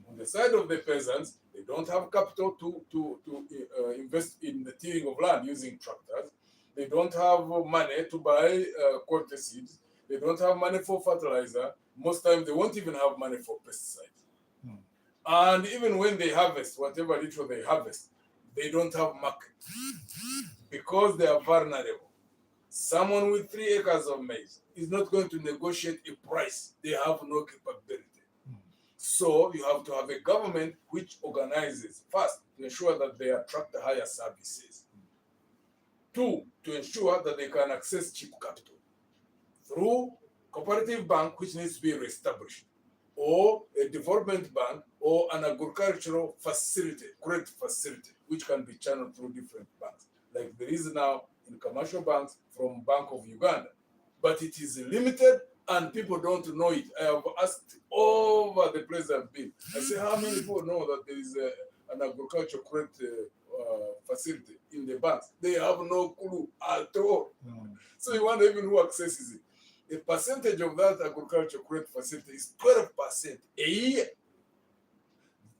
[SPEAKER 1] on the side of the peasants, they don't have capital to invest in the tilling of land using tractors. They don't have money to buy quality seeds. They don't have money for fertilizer. Most times they won't even have money for pesticides. And even when they harvest, whatever little they harvest, they don't have market because they are vulnerable. Someone with 3 acres of maize is not going to negotiate a price. They have no capability. So you have to have a government which organizes, first, to ensure that they attract higher services. 2, to ensure that they can access cheap capital through cooperative bank, which needs to be reestablished, or a development bank, or an agricultural facility, credit facility, which can be channeled through different banks, like there is now in commercial banks from Bank of Uganda. But it is limited and people don't know it. I have asked over the place I've been. I say, how many people know that there is an agricultural credit facility in the banks? They have no clue at all. So you wonder even who accesses it. The percentage of that agricultural credit facility is 12% a year.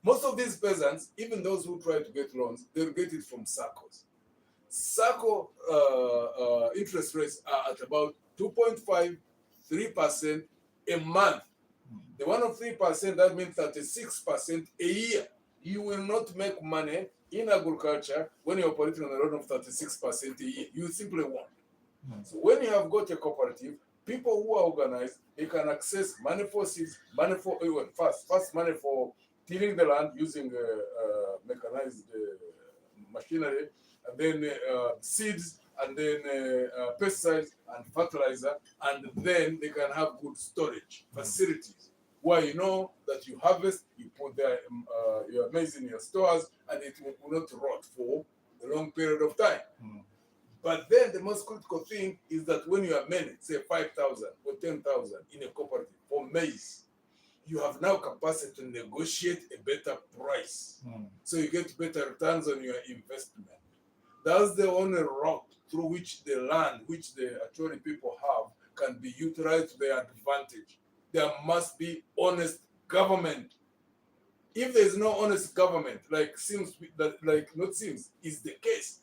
[SPEAKER 1] Most of these peasants, even those who try to get loans, they'll get it from SACCOs. SACCO interest rates are at about 2.5, 3% a month. The one of 3%, that means 36% a year. You will not make money in agriculture when you're operating on a loan of 36% a year. You simply won't. So when you have got a cooperative, people who are organized, they can access money for seeds, money for first money for tilling the land using mechanized machinery, and then seeds, and then pesticides and fertilizer, and then they can have good storage facilities where you know that you harvest, you put your maize in your stores, and it will not rot for a long period of time. But then the most critical thing is that when you are many, say 5,000 or 10,000 in a cooperative for maize, you have now capacity to negotiate a better price. So you get better returns on your investment. That's the only route through which the land, which the Acholi people have, can be utilized to their advantage. There must be honest government. If there is no honest government, is the case.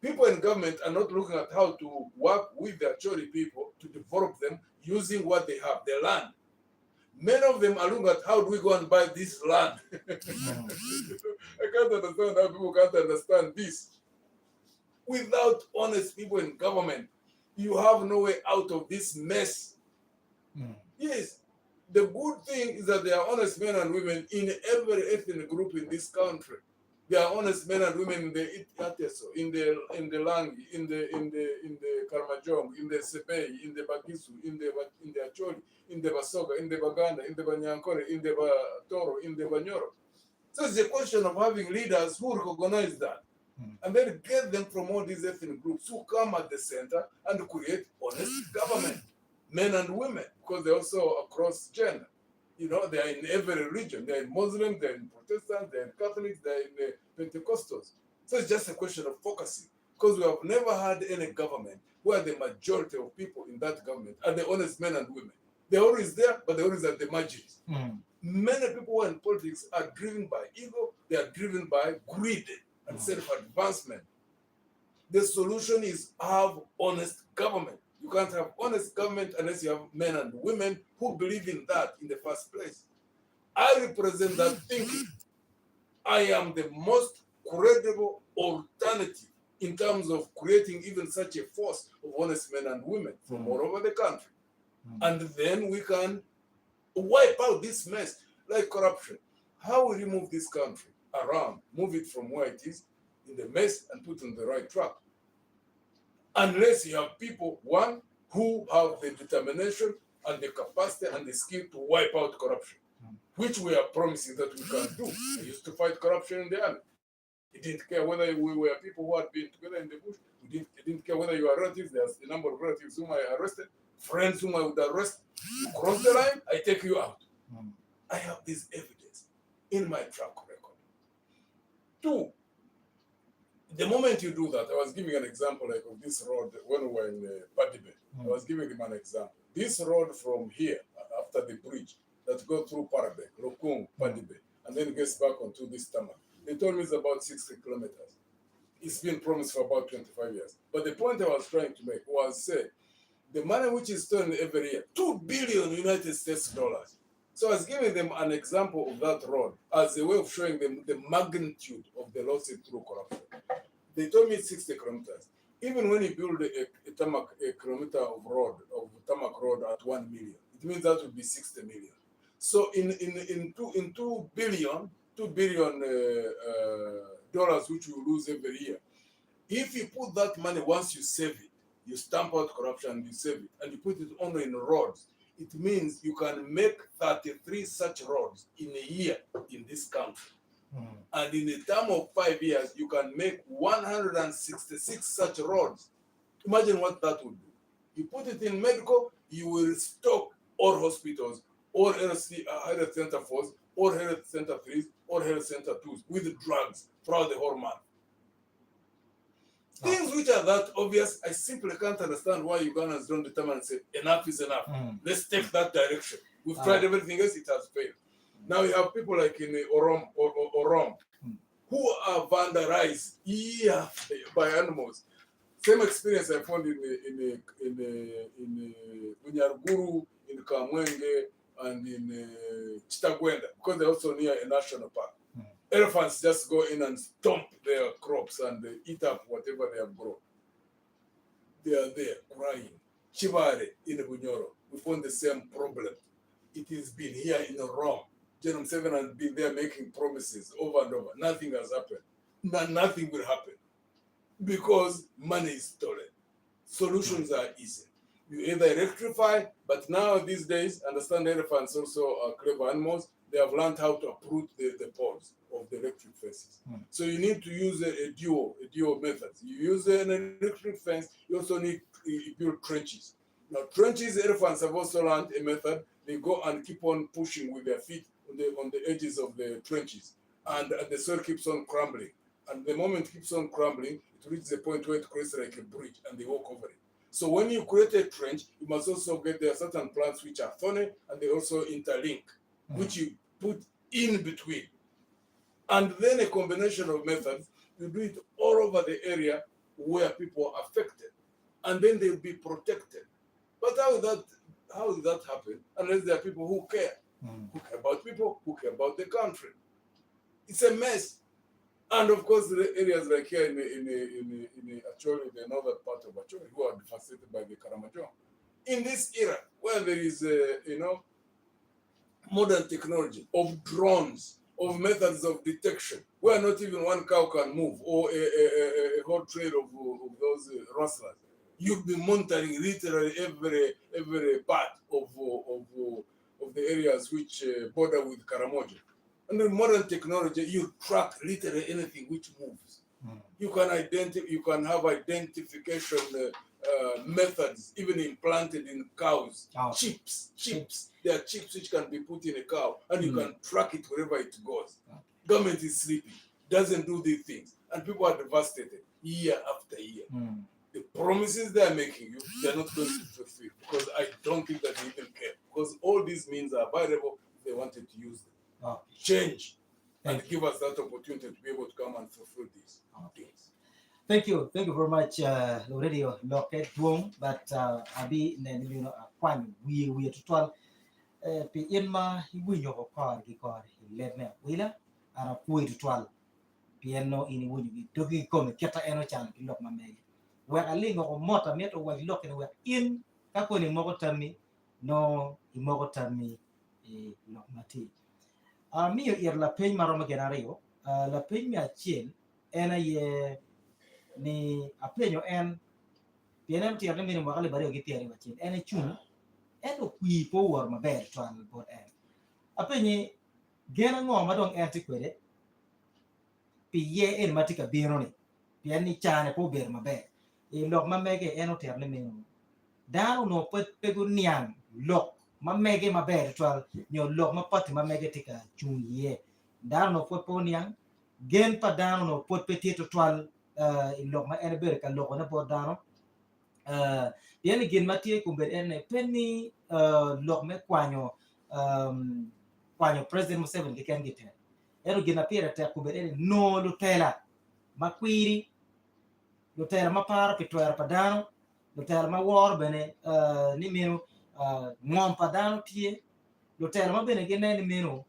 [SPEAKER 1] People in government are not looking at how to work with the Acholi people to develop them using what they have, their land. Many of them are looking at how do we go and buy this land. I can't understand how people can't understand this. Without honest people in government, you have no way out of this mess. Yes, the good thing is that there are honest men and women in every ethnic group in this country. They are honest men and women in the Ateso, in the Langi, in the Karmajong, in the Sebei, in the Bagisu, in the Acholi, in the Basoga, in the Baganda, in the Banyankore, in the Toro, in the Banyoro. So it's a question of having leaders who recognize that and then get them from all these ethnic groups who come at the center and create honest government, men and women, because they're also across gender. You know, they are in every religion. They're in Muslim, they're in Protestant, they're in Catholics, they're in Pentecostals. So it's just a question of focusing, because we have never had any government where the majority of people in that government are the honest men and women. They're always there, but they're always at the margins. Many people who are in politics are driven by ego, they are driven by greed and self-advancement. The solution is have honest government. You can't have honest government unless you have men and women who believe in that in the first place. I represent that thinking. I am the most credible alternative in terms of creating even such a force of honest men and women from all over the country. And then we can wipe out this mess like corruption. How we remove this country around, move it from where it is in the mess and put on the right track. Unless you have people, one, who have the determination and the capacity and the skill to wipe out corruption, which we are promising that we can do. I used to fight corruption in the army. It didn't care whether we were people who had been together in the bush. It didn't care whether you are relatives. There's a number of relatives whom I arrested, friends whom I would arrest. You cross the line, I take you out. I have this evidence in my track record. Two, the moment you do that, I was giving an example like of this road when we were in Padibe. I was giving him an example. This road from here, after the bridge, that goes through Parabek, Lokung, Padibe, and then gets back onto this tarmac. They told me it's about 60 kilometers. It's been promised for about 25 years. But the point I was trying to make was, say, the money which is stolen every year, 2 billion United States dollars. So I was giving them an example of that road as a way of showing them the magnitude of the losses through corruption. They told me 60 kilometers. Even when you build a kilometer of tarmac road at 1 million, it means that would be 60 million. So in 2 billion dollars which you lose every year, if you put that money, once you save it, you stamp out corruption and you save it, and you put it only in roads, it means you can make 33 such roads in a year in this country. And in the term of 5 years, you can make 166 such roads. Imagine what that would do. You put it in medical, you will stock all hospitals, all health center 4s, all health center 3s, all health center 2s with drugs throughout the whole month. Things which are that obvious, I simply can't understand why Ugandans don't determine and say, enough is enough. Let's take that direction. We've tried everything else, it has failed. Now you have people like in Orom who are vandalized by animals. Same experience I found in Bunyarguru, in Kamwenge, and in Chitagwenda, because they're also near a national park. Elephants just go in and stomp their crops and they eat up whatever they have grown. They are there crying. Chibare in Bunyoro, we found the same problem. It has been here in Rome. General Seven has been there making promises over and over. Nothing has happened. Nothing will happen because money is stolen. Solutions are easy. You either electrify, but now these days, understand elephants also are clever animals. They have learned how to uproot the poles of the electric fences. So you need to use a dual method. You use an electric fence, you also need to build trenches. Now trenches, elephants have also learned a method. They go and keep on pushing with their feet on the edges of the trenches. And the soil keeps on crumbling. And the moment it keeps on crumbling, it reaches a point where it creates like a bridge and they walk over it. So when you create a trench, you must also get there are certain plants which are thorny and they also interlink, which you put in between. And then a combination of methods, you do it all over the area where people are affected. And then they'll be protected. But how will that happen unless there are people who care? Who care about people, who care about the country? It's a mess. And of course, the areas like here in Acholi, the northern part of Acholi, who are devastated by the Karamajong. In this era, where there is, modern technology of drones, of methods of detection, where not even one cow can move, or a whole trail of those rustlers. You'll be monitoring literally every part of the areas which border with Karamoja. And in modern technology, you track literally anything which moves. You can have identification methods even implanted in cows. Chips. There are chips which can be put in a cow, and you can track it wherever it goes. Government is sleeping, doesn't do these things, and people are devastated year after year. The promises they are making you, they're not going to fulfill, because I don't think that they even care, because all these means are available if they wanted to use them. Change and give us that opportunity to be able to come and fulfill these things.
[SPEAKER 2] Thank you very much, Radio Locket Wong, but Abi Nenino Kwan, we to pi in ma winyo ko kor ledne wila ara pui to twal pieno ini wunyu gi dogi ko me keta eno chan ki lok mamegi we alingo ko mota meto we lok ne we in ka ko ni moko tami no i moko tami e lok mati miyo ir la peny maro ma genario la peny mi achiel ena ye ni apenyo en pienen tier ne minimo kale bare gi tier achiel en chung eno kui po wor maber twal bod en apenyi gena ngo madong antiquated pi ye en matika biro ni pian ni chane po ber maber e lok mamege en oter ne meno dano no pego niang lok mamege maber twal nyo lok mapati mamege tika chung ye dano no po niang gen pa dano no pot petito twal e lok ma en ber ka lok na po dano pian ni gen matie kumber en penni lok me kwanyo president Museveni ke ken gite ero gina pira te kubere no lutela makwiri lutela maparo pitwera padano lutela mawor bene ni meno ngom padano tie lutela mabene gine ni meno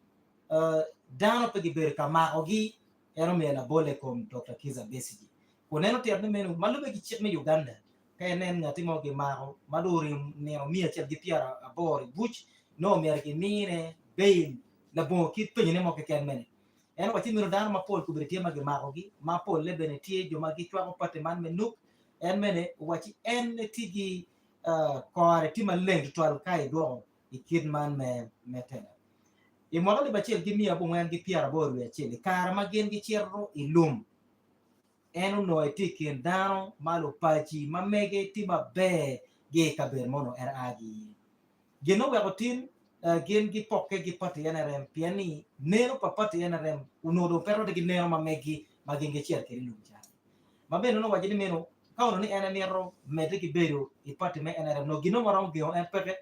[SPEAKER 2] dano pe giber kama ogi ero mena bole kom Dr. Kiza Besigi kuneno tiar ni meno malube gi chik me Uganda kaya nen ngati mo gi maro maduri neno mia chel gi piara abori buch no mer gi mine bail la bon kit penye ne mo ke ken mene en wati miro dano mapol kubire tie magi magogi mapol le bene tie jo magi chwa ko pate man menuk en mene wati en tigi kore ti maleng twal kai do ikid man me metena e mo le bachel gi mia bo ngwan gi piara boru ya chele kar magen gi cherro ilum enu no etikin dano malo pachi mamege ti mabe ge kaber mono er agi geno we gotin gen gi pokke gi pati NRM piani nero papati NRM unodo pero de nero mamegi magenge chier ke lunja mabeno no wajini meno kauno ni NRM mede gi bedo i pati me NRM no gino marom gi on peke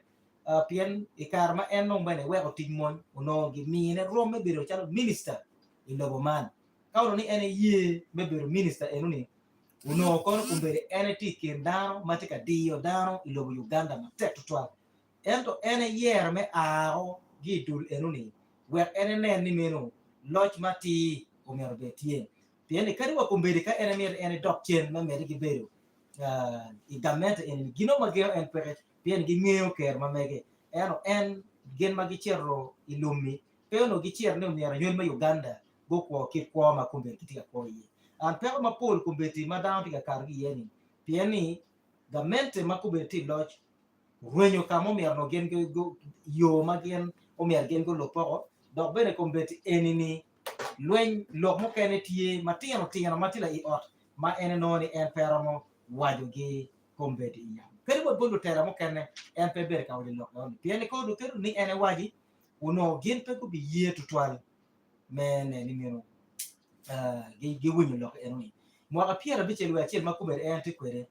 [SPEAKER 2] pian i karma en no bene we gotin mon uno gi mine rome bedo chalo minister i lobo man kauno ni ene ye me bedo minister enuni uno kono kumbere ene tikin dano matika dio dano i lobo Uganda matek tutwal ento ene yer me ao gidul enuni wer ene nen ni meno loch mati omero betie tiene kadi wa kumbedi ka ene mer ene dokchen ma meri gi bedo i gamete ene gino mageo en pere pien gi ngeo ker ma mege eno en gen magi cherro ilumi peono gi cher ne omero nyon ma Uganda go ko ki ko ma kumbedi kitika ko yi an pero ma pol kumbeti ma down tika kar gi yeni pieni gamente ma kumbeti loch ruenyo kamo mier no gen go yo magien o mier gen go lopo dok bene kombeti enini lwen lok mo kene tie matino matila i ot ma ene noni en peramo waju gi kombeti ya kedi bod bondo tera mo kene en pe ber ka wali lok non piene ko do kedo ni ene waji uno gen pe ko bi ye tutwal mene ni mino gi wunyo lok enoni mo ka piera bichel wa chel makuber en te kwere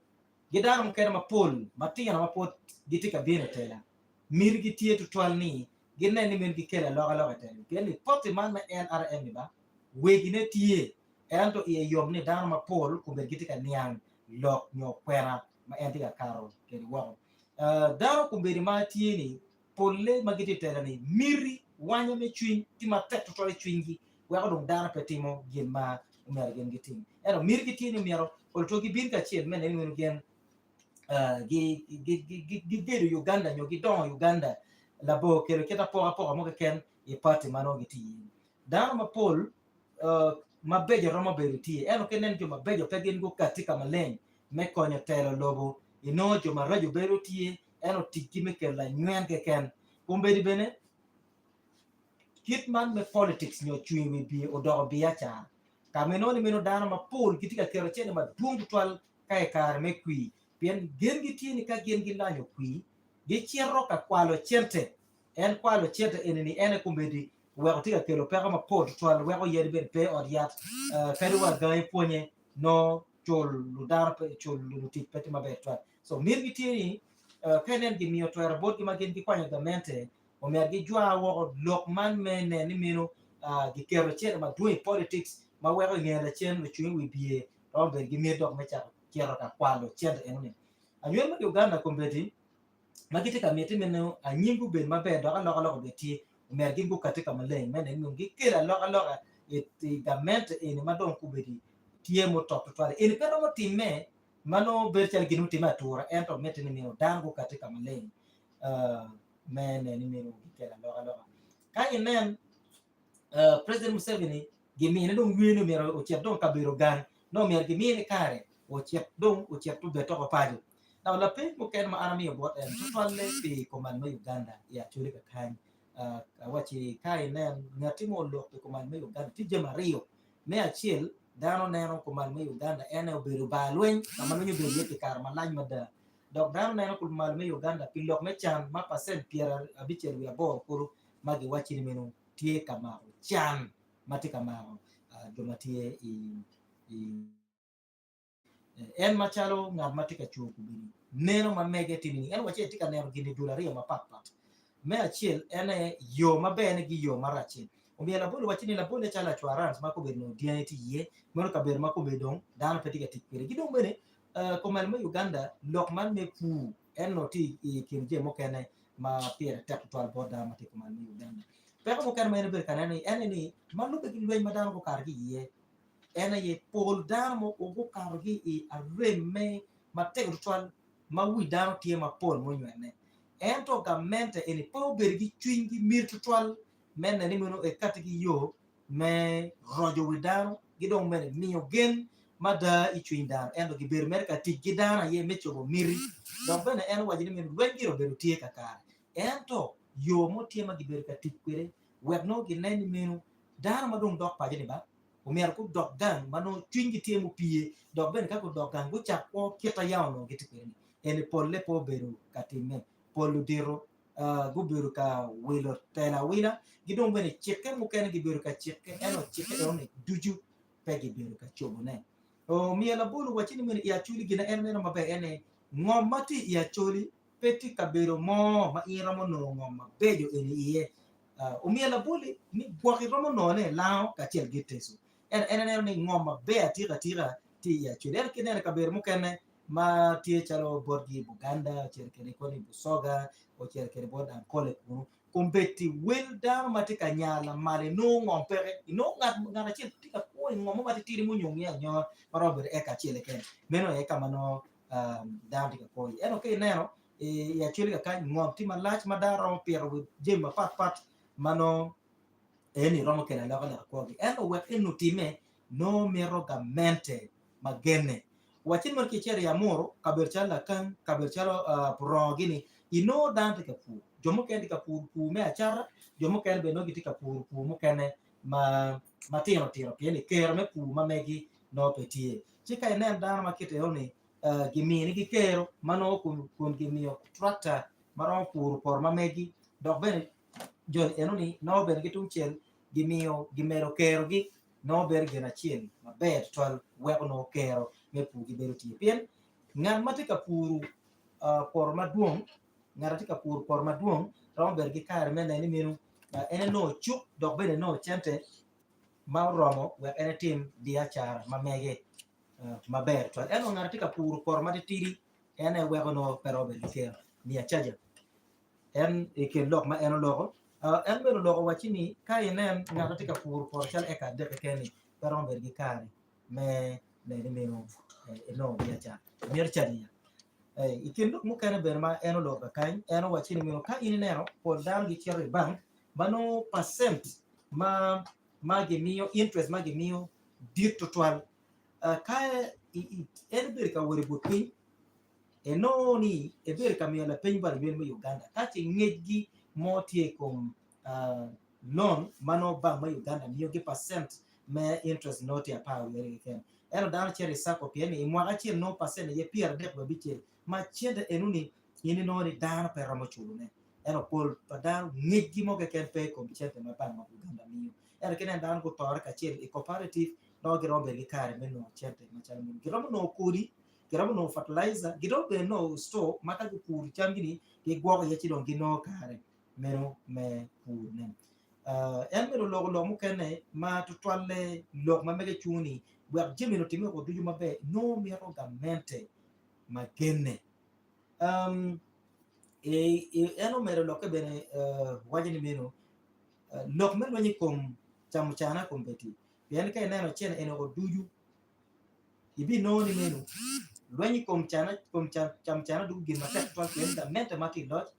[SPEAKER 2] gidarum kene mapol matino mapot gitika bine tela mir gitie tutwal ni ginne ni men gikela loga tela keni poti man ma NRM ba wegine tie ento e yom ni dano mapol kumbe gitika niang lok nyo kwera ma entika karo keni wo dano kumbe ma tie ni polle magiti tela ni miri wanya me chwin ti ma tek tutwal chwingi wa ko dano petimo gin ma mer gen gitin ero mir gitie ni mero ol to gi bin ka chien men ni gen gi Uganda nyo gi don Uganda la bo kero keta poa mo ken e party mano giti dano mapol mabejo romo bedo tie eno kenen joma bejo ka gin go katika maleny me konyo telo lobo ino joma rajo bedo tie eno tiki me kela nywen ke ken kumbedi bene kit man me politics nyo chui wi bi odogo bi acha kameno ni meno dano mapol kitika kero chene maduong twal kae kar me kwi pien gen gi tie ni ka gen gi lanyo kwi gi chierro ka kwalo chente en kwalo chente enini ene kumbedi weko tika kelo peka mapol twal weko yedi ben pe odiat kadi wa gai ponye no chol ludar pe chol lutik peti maber twal so mir gi tie ni kenen gi miyo twero bot gi magen gi kwanyo gamente omer gi jwa wo lok man mene ni mino gi kero chen ma doing politics ma wego ngere chen no chui wi bie romber gi mir dok mecha kero ka kwalo chen enune anywen ma Uganda kombeti magite ka meti meno anyingu ben maber dok aloka beti omer gi ngu katika maleng mene ni gi kela loka e gament en madong kubedi tie mo top twale en pero mo time mano ber chal ginu time atura ento meti ni meno dangu katika maleng mene ni meno kela loka ka inen president Museveni gimine dong wieno mero ochiep dong kabiro gan no mer gimine kare ochiep dong ochiep tu beto ko pajo na la pe mo ken ma arami bot en to tolle pi koman ma Uganda ya chuli ka kan wachi ka inen ngati mo lo pe koman ma Uganda ti jema rio me achiel dano neno koman ma Uganda ene obiro balwen kama no nyube yeke kar malany mada dok dano neno koman ma Uganda pilok me chan ma percent piera abichel wi abor kuru magi wachi ni meno tie kama chan mati kama joma tie en machalo ng'at mati ka chuo kubini neno ma mege tini en wache tika neno gini dularia ma pat me achiel ene yo maber gi yo marachil omiyo labolo wache ni labolo chala chwarans ma ko bedo diane ti yie mono ka ber ma ko bedo dano peti ka tikere gidong bene komal ma Uganda lok man me pu en no ti kinje mo kene ma pier tek twal boda ma ti komal ma Uganda pero mo kan mene ber kanani ene ni malupe gi lweny madano ko kar gi yie ene ye pol dano mo ogo kar gi i areme matek twal ma wi dano tie ma pol mo nywene ento gamente ene po ber gi chuny gi mir twal mene ni mono e kat gi yo me rojo wi dano gidong mene miyo gen mada i chuny dano ento gi ber mer ka tik gi dano ye mechogo miri donc bene en waji ni meno lweny giro bedo tie ka kare ento yo mo tie ma gi ber ka tik kwere wek no gi neni meno dano madong dok paje ni ba umiar ku dok gang mano chuny gi tie mo pie dok bene ka ku dok gang ku chak ko kita yaw no gitu kwere ene polle po bedo ka timme polu diro gu bedo ka wilo tela wila gidong bene chike mo kene gi bedo ka chike eno chike one duju pe gi bedo ka chobo ne o mia la bolu wachini mene ya chuli gina en meno mabe ene ngom mati ya chuli peti ka bedo mo ma ira mo no ngom mabejo ene iye umia la boli ni gwaki romo no ne lao ka tiel giteso en ni ngom mabe atira ti ya chuli en kene ka bedo mo kene ma tie chalo borgi Buganda cherkene koni Busoga o cherkene boda kole kunu kumbeti wel dano mati ka nyala male no ngom pere no ngana chil tika ko ngom mati tiri mu nyongi anyo marober e ka chile ken meno e kama no dano tika ko eno ke neno ya chile ka kan ngom ti malach madaro pero jema pat mano eni romo kena la ko eno wek enu time no mero gamente magene wachin mar kichere ya moro kaberchala kan kaberchalo progini ino dante ka pu jomo kendi ka pu me achara jomo ken be no giti ka pu mo kene ma tiro kene kero me pu ma megi no petie chika ene dana makete oni gimini gi kero mano kun gimio tractor maro pur por ma megi dok bene jon enoni no ber gitung chel gimero kero gi no ber gena chien maber twal weko no kero me pu gi bero tie pien ngan mati ka puru por maduong ngara ti ka pur por maduong rom ber gi kar mene ni minu ene no chuk dok bene no chente ma romo wek ene tim dia chara ma mege maber twal eno ngara ti ka pur por mati tiri ene weko no pero ber gi kero ni achaja en ikin lok ma eno loko en bero loko wachini ka inen ngara ti ka pur por chal eka de keni pero ber gi kare me ne ni minu no dia cha mir chadia ikin lok mukene ber ma eno loko kan eno wachini minu ka ini nero por dal gi chere bank mano percent ma magi mio interest magi mio dir total ka en ber ka wori butwi e no ni e ber ka mio la piny bar yuen ma Uganda ka ti ngejgi motie kom loan mano ba ma Uganda mio gi percent me interest no ti apa weri ken eno dan chere sako pieni mwa achiel no percent ye pier dek ba biche ma chiende enuni ini no ni dan per ramo chulune eno pol padan ngejgi mo ke ken pe kom chete ma ba ma Uganda mio eno ken dan go tor ka chiel e cooperative no gi rombe gi kare meno chete ma chal mun gi romo no kuri giramo no fertilizer gidobe no store maka gi pur changini gi gwogo ye chidon gi no kare meno me pur ne en mero lo mo kene ma to twalle lo ma mege chuni bwa jemi no timi ko duju mabe no mi ro gamente ma genne eno mero lo ke bene wajini meno lo meno ni kom cham chana kompeti bien ke neno chen eno ko duju ibi no ni meno lwenyi kom cham chana du gin matek twa kwen da mente maki lot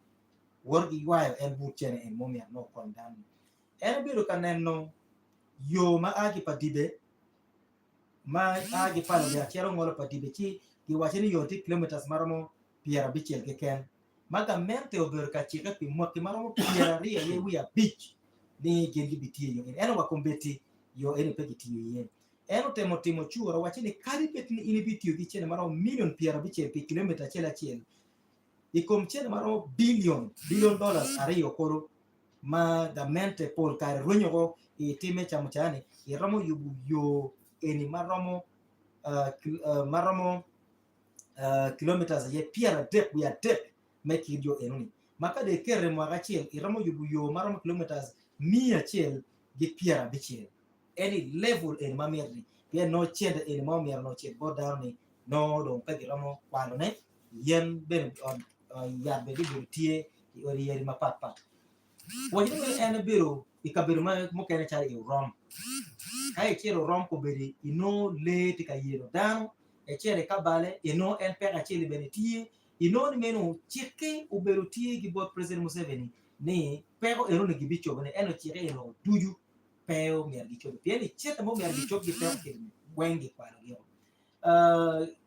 [SPEAKER 2] worgi wayo en buchene en momia no kon dan en biro kaneno yo ma agi padibe ma agi palo ya chero ngolo padibe chi gi wachini yo ti kilometers maromo piera bichel ke ken maga mente ober ka chika pi mo ki maromo piera ria ye wiya bich ni gin gi bitie yo en wa kombeti yo en pe gitiyo yen eno temo chuora wachini kari betni ini bitio gi chene maro million piera biche pi kilometer achiel ikom chene maro billion dollars ariyo koro ma gamente pol kare ruonyogo itime chamo chane iromo yubu yo eni maromo kilometers ye piera dek wiya dek make yo enuni maka de kere mo achiel iromo yubu yo maromo kilometers 100 gi piera biche any level in mamirni ye no chende in mamir no chen go down ni no don pe giromo kwano ne yen ben on ya be di tie ori yeri mapapa wajin me en biro ikabiro ma mo kene chari rom kai chero rom ko beri ino le tika yero down e chere kabale ino en pe achili bene tie ino ni meno chike ubero tie gi bot president Museveni ni pero ero ne gibicho bene eno chire eno duju peo mier gi chobi pieni chete mo mier gi chobi peo ke wengi kwano yo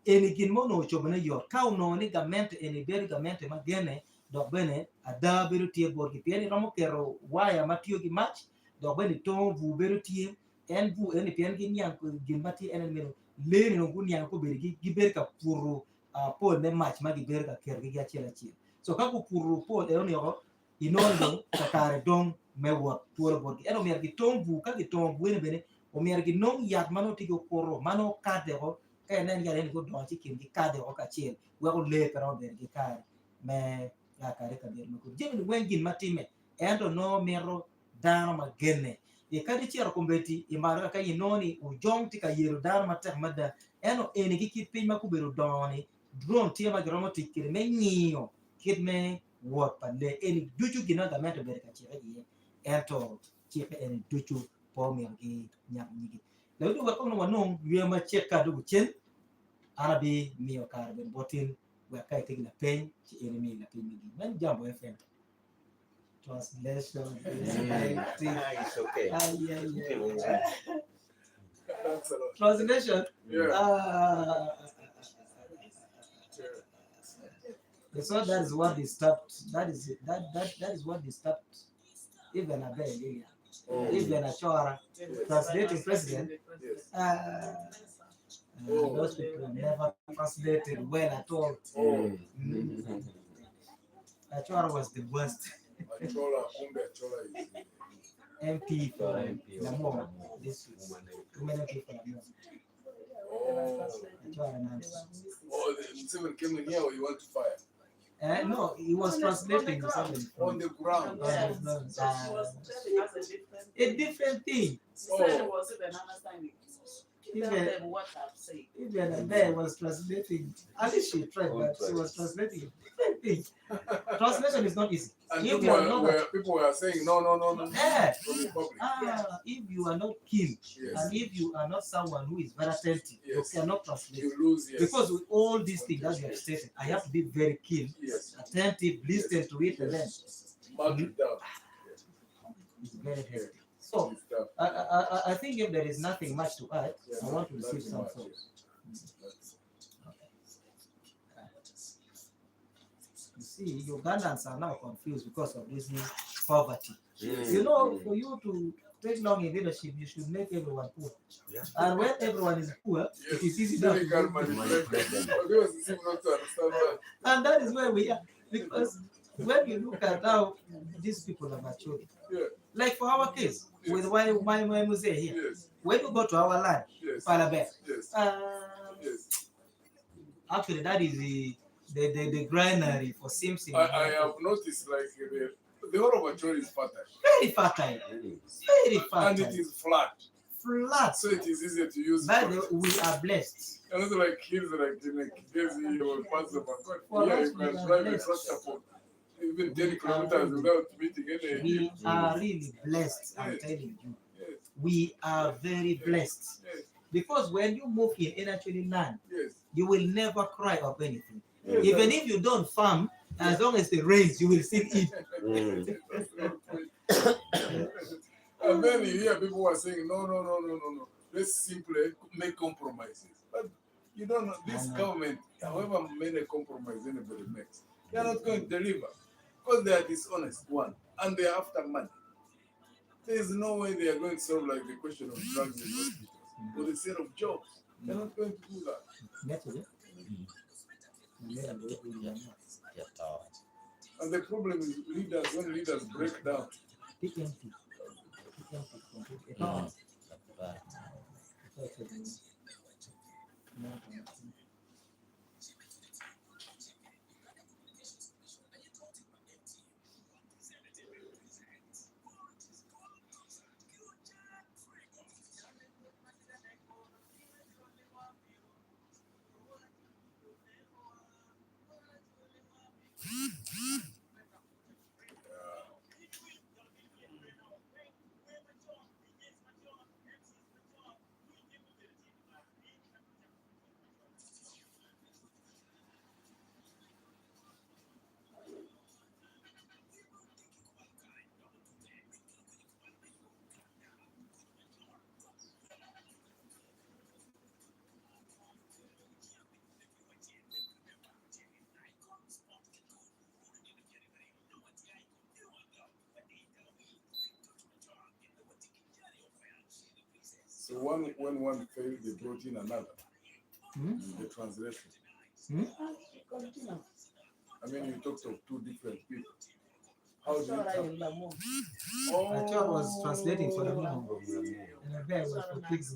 [SPEAKER 2] eni gin mo no chobi ne yo kau no ni gamente eni beri gamente magene dok bene ada beru tie bor gi pieni romo kero waya matio gi match dok bene to vu beru tie en vu eni pien gi nyang gin mati enen meno leni no gun nyang ko beri gi ber ka puru pol ne match ma gi ber ka ker gi achiel so ka ku puru pol e oni yo inondo kakare dong mewot tuolo borgi eno mier gi tombu ka gi tombu ene bene o mier gi nong yat mano tigo koro mano kade ho ka enen yare ni go donchi kin gi kade ho ka chiel we go le pero ber gi kare me ya kare ka ber mako jemi wengin matime endo no mero dano magene e kadi chiero kombeti e maro ka inoni o jongti ka yero dano matek mada eno ene gi kit piny makubero doni drone tie ma gromo tikire me ng'iyo kit me wot pande eni duchu gina ga mento ber ka chire gi ento chike eni duchu po mi gi nyam nyigi le du wa kono wanong yue ma cheka du chen arabi mi o kar ben botin wa kai tigi la pen chi eni mi la pen mi men jambo fm translation
[SPEAKER 3] It's okay.
[SPEAKER 2] yeah.
[SPEAKER 1] Thanks a lot.
[SPEAKER 2] Translation
[SPEAKER 1] Yeah.
[SPEAKER 2] so that is what they stopped that is what they stopped even a bit even a chora translating president those people never translated well at all. Achora was the worst
[SPEAKER 1] Achola, kumbe Achola is
[SPEAKER 2] MP for Namor. This is too many people Namor. Achora Nancy.
[SPEAKER 1] the Museveni came in here or you want to fire?
[SPEAKER 2] No, he was translating something
[SPEAKER 1] On the ground.
[SPEAKER 2] A different thing. Even there was translating. At least she tried, but she was translating a different thing. Translation is not easy.
[SPEAKER 1] And
[SPEAKER 2] If you are not
[SPEAKER 1] people were saying no.
[SPEAKER 2] yeah.
[SPEAKER 1] Public.
[SPEAKER 2] If you are not keen,
[SPEAKER 1] Yes.
[SPEAKER 2] and if you are not someone who is very attentive,
[SPEAKER 1] Yes.
[SPEAKER 2] you cannot translate.
[SPEAKER 1] You lose, yes.
[SPEAKER 2] Because with all these things that you have stated, I have to be very keen,
[SPEAKER 1] Yes.
[SPEAKER 2] attentive, listen to it, and then
[SPEAKER 1] Mark it down.
[SPEAKER 2] it's very heavy. So
[SPEAKER 1] It's tough.
[SPEAKER 2] I think if there is nothing much to add,
[SPEAKER 1] Yeah,
[SPEAKER 2] I want to receive
[SPEAKER 1] nothing
[SPEAKER 2] some
[SPEAKER 1] much,
[SPEAKER 2] thoughts. You see, Ugandans are now confused because of this new poverty. You know, for you to take long in leadership, you should make everyone poor.
[SPEAKER 3] Yeah.
[SPEAKER 2] And when everyone is poor,
[SPEAKER 1] Yes.
[SPEAKER 2] it is easy
[SPEAKER 1] Then
[SPEAKER 2] now
[SPEAKER 1] you
[SPEAKER 2] to
[SPEAKER 1] can
[SPEAKER 2] make them.
[SPEAKER 1] manipulate them. But they also seem not to understand that.
[SPEAKER 2] And that is where we are. Because when you look at how these people are matured,
[SPEAKER 1] Yeah.
[SPEAKER 2] like for our case, with why my museum here,
[SPEAKER 1] Yes.
[SPEAKER 2] when you go to our land,
[SPEAKER 1] Yes.
[SPEAKER 2] Palabek,
[SPEAKER 1] Yes. Yes.
[SPEAKER 2] actually that is the granary for Simpson.
[SPEAKER 1] I have noticed like the whole of Acholi is fertile.
[SPEAKER 2] Very fertile. Very fertile.
[SPEAKER 1] And it is flat.
[SPEAKER 2] Flat.
[SPEAKER 1] So it is easier to use.
[SPEAKER 2] But we are blessed.
[SPEAKER 1] And also like hills like in Kigezi or parts of
[SPEAKER 2] For
[SPEAKER 1] Here
[SPEAKER 2] us,
[SPEAKER 1] you
[SPEAKER 2] we
[SPEAKER 1] can
[SPEAKER 2] are
[SPEAKER 1] drive a
[SPEAKER 2] blessed.
[SPEAKER 1] tractor for even
[SPEAKER 2] We
[SPEAKER 1] 10
[SPEAKER 2] are
[SPEAKER 1] kilometers
[SPEAKER 2] really-
[SPEAKER 1] without meeting any
[SPEAKER 2] We
[SPEAKER 1] hill.
[SPEAKER 2] are really blessed, I'm
[SPEAKER 1] Yes.
[SPEAKER 2] telling you.
[SPEAKER 1] Yes.
[SPEAKER 2] We are very blessed.
[SPEAKER 1] Yes.
[SPEAKER 2] Because when you move in actually land,
[SPEAKER 1] Yes.
[SPEAKER 2] you will never cry of anything.
[SPEAKER 1] Yes.
[SPEAKER 2] Even if you don't farm, as long as it rains, you will still eat.
[SPEAKER 1] That's the whole point. And then you hear people who are saying, no. Let's simply make compromises. But you don't know, this government, however many compromises anybody makes, they are not going to deliver. Because they are dishonest, one, and they are after money. There is no way they are going to solve like the question of drugs in hospitals or the sale of jobs. They're not going to do that. And the problem is leaders, when leaders break down, so when one failed, they brought in another. The translation. I mean, you talked of two different people. How did it happen?
[SPEAKER 2] Acholi was translating for the mom. And the bear was for kids.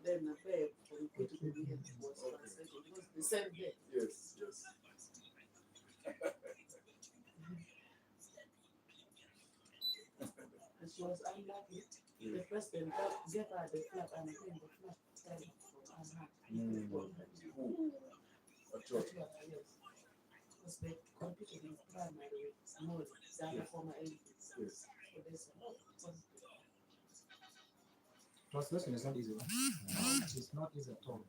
[SPEAKER 4] Then the bear for the was translated. It was the same day.
[SPEAKER 1] Yes.
[SPEAKER 4] And she was unlucky. The president gave her the flap and then the flap fell from her hand.
[SPEAKER 1] Who? Acholi.
[SPEAKER 4] Yes. Because they competed in primary with more than the former MPs.
[SPEAKER 1] Yes.
[SPEAKER 4] So they said, oh, it was
[SPEAKER 2] Translation is not easy. It's not easy at all.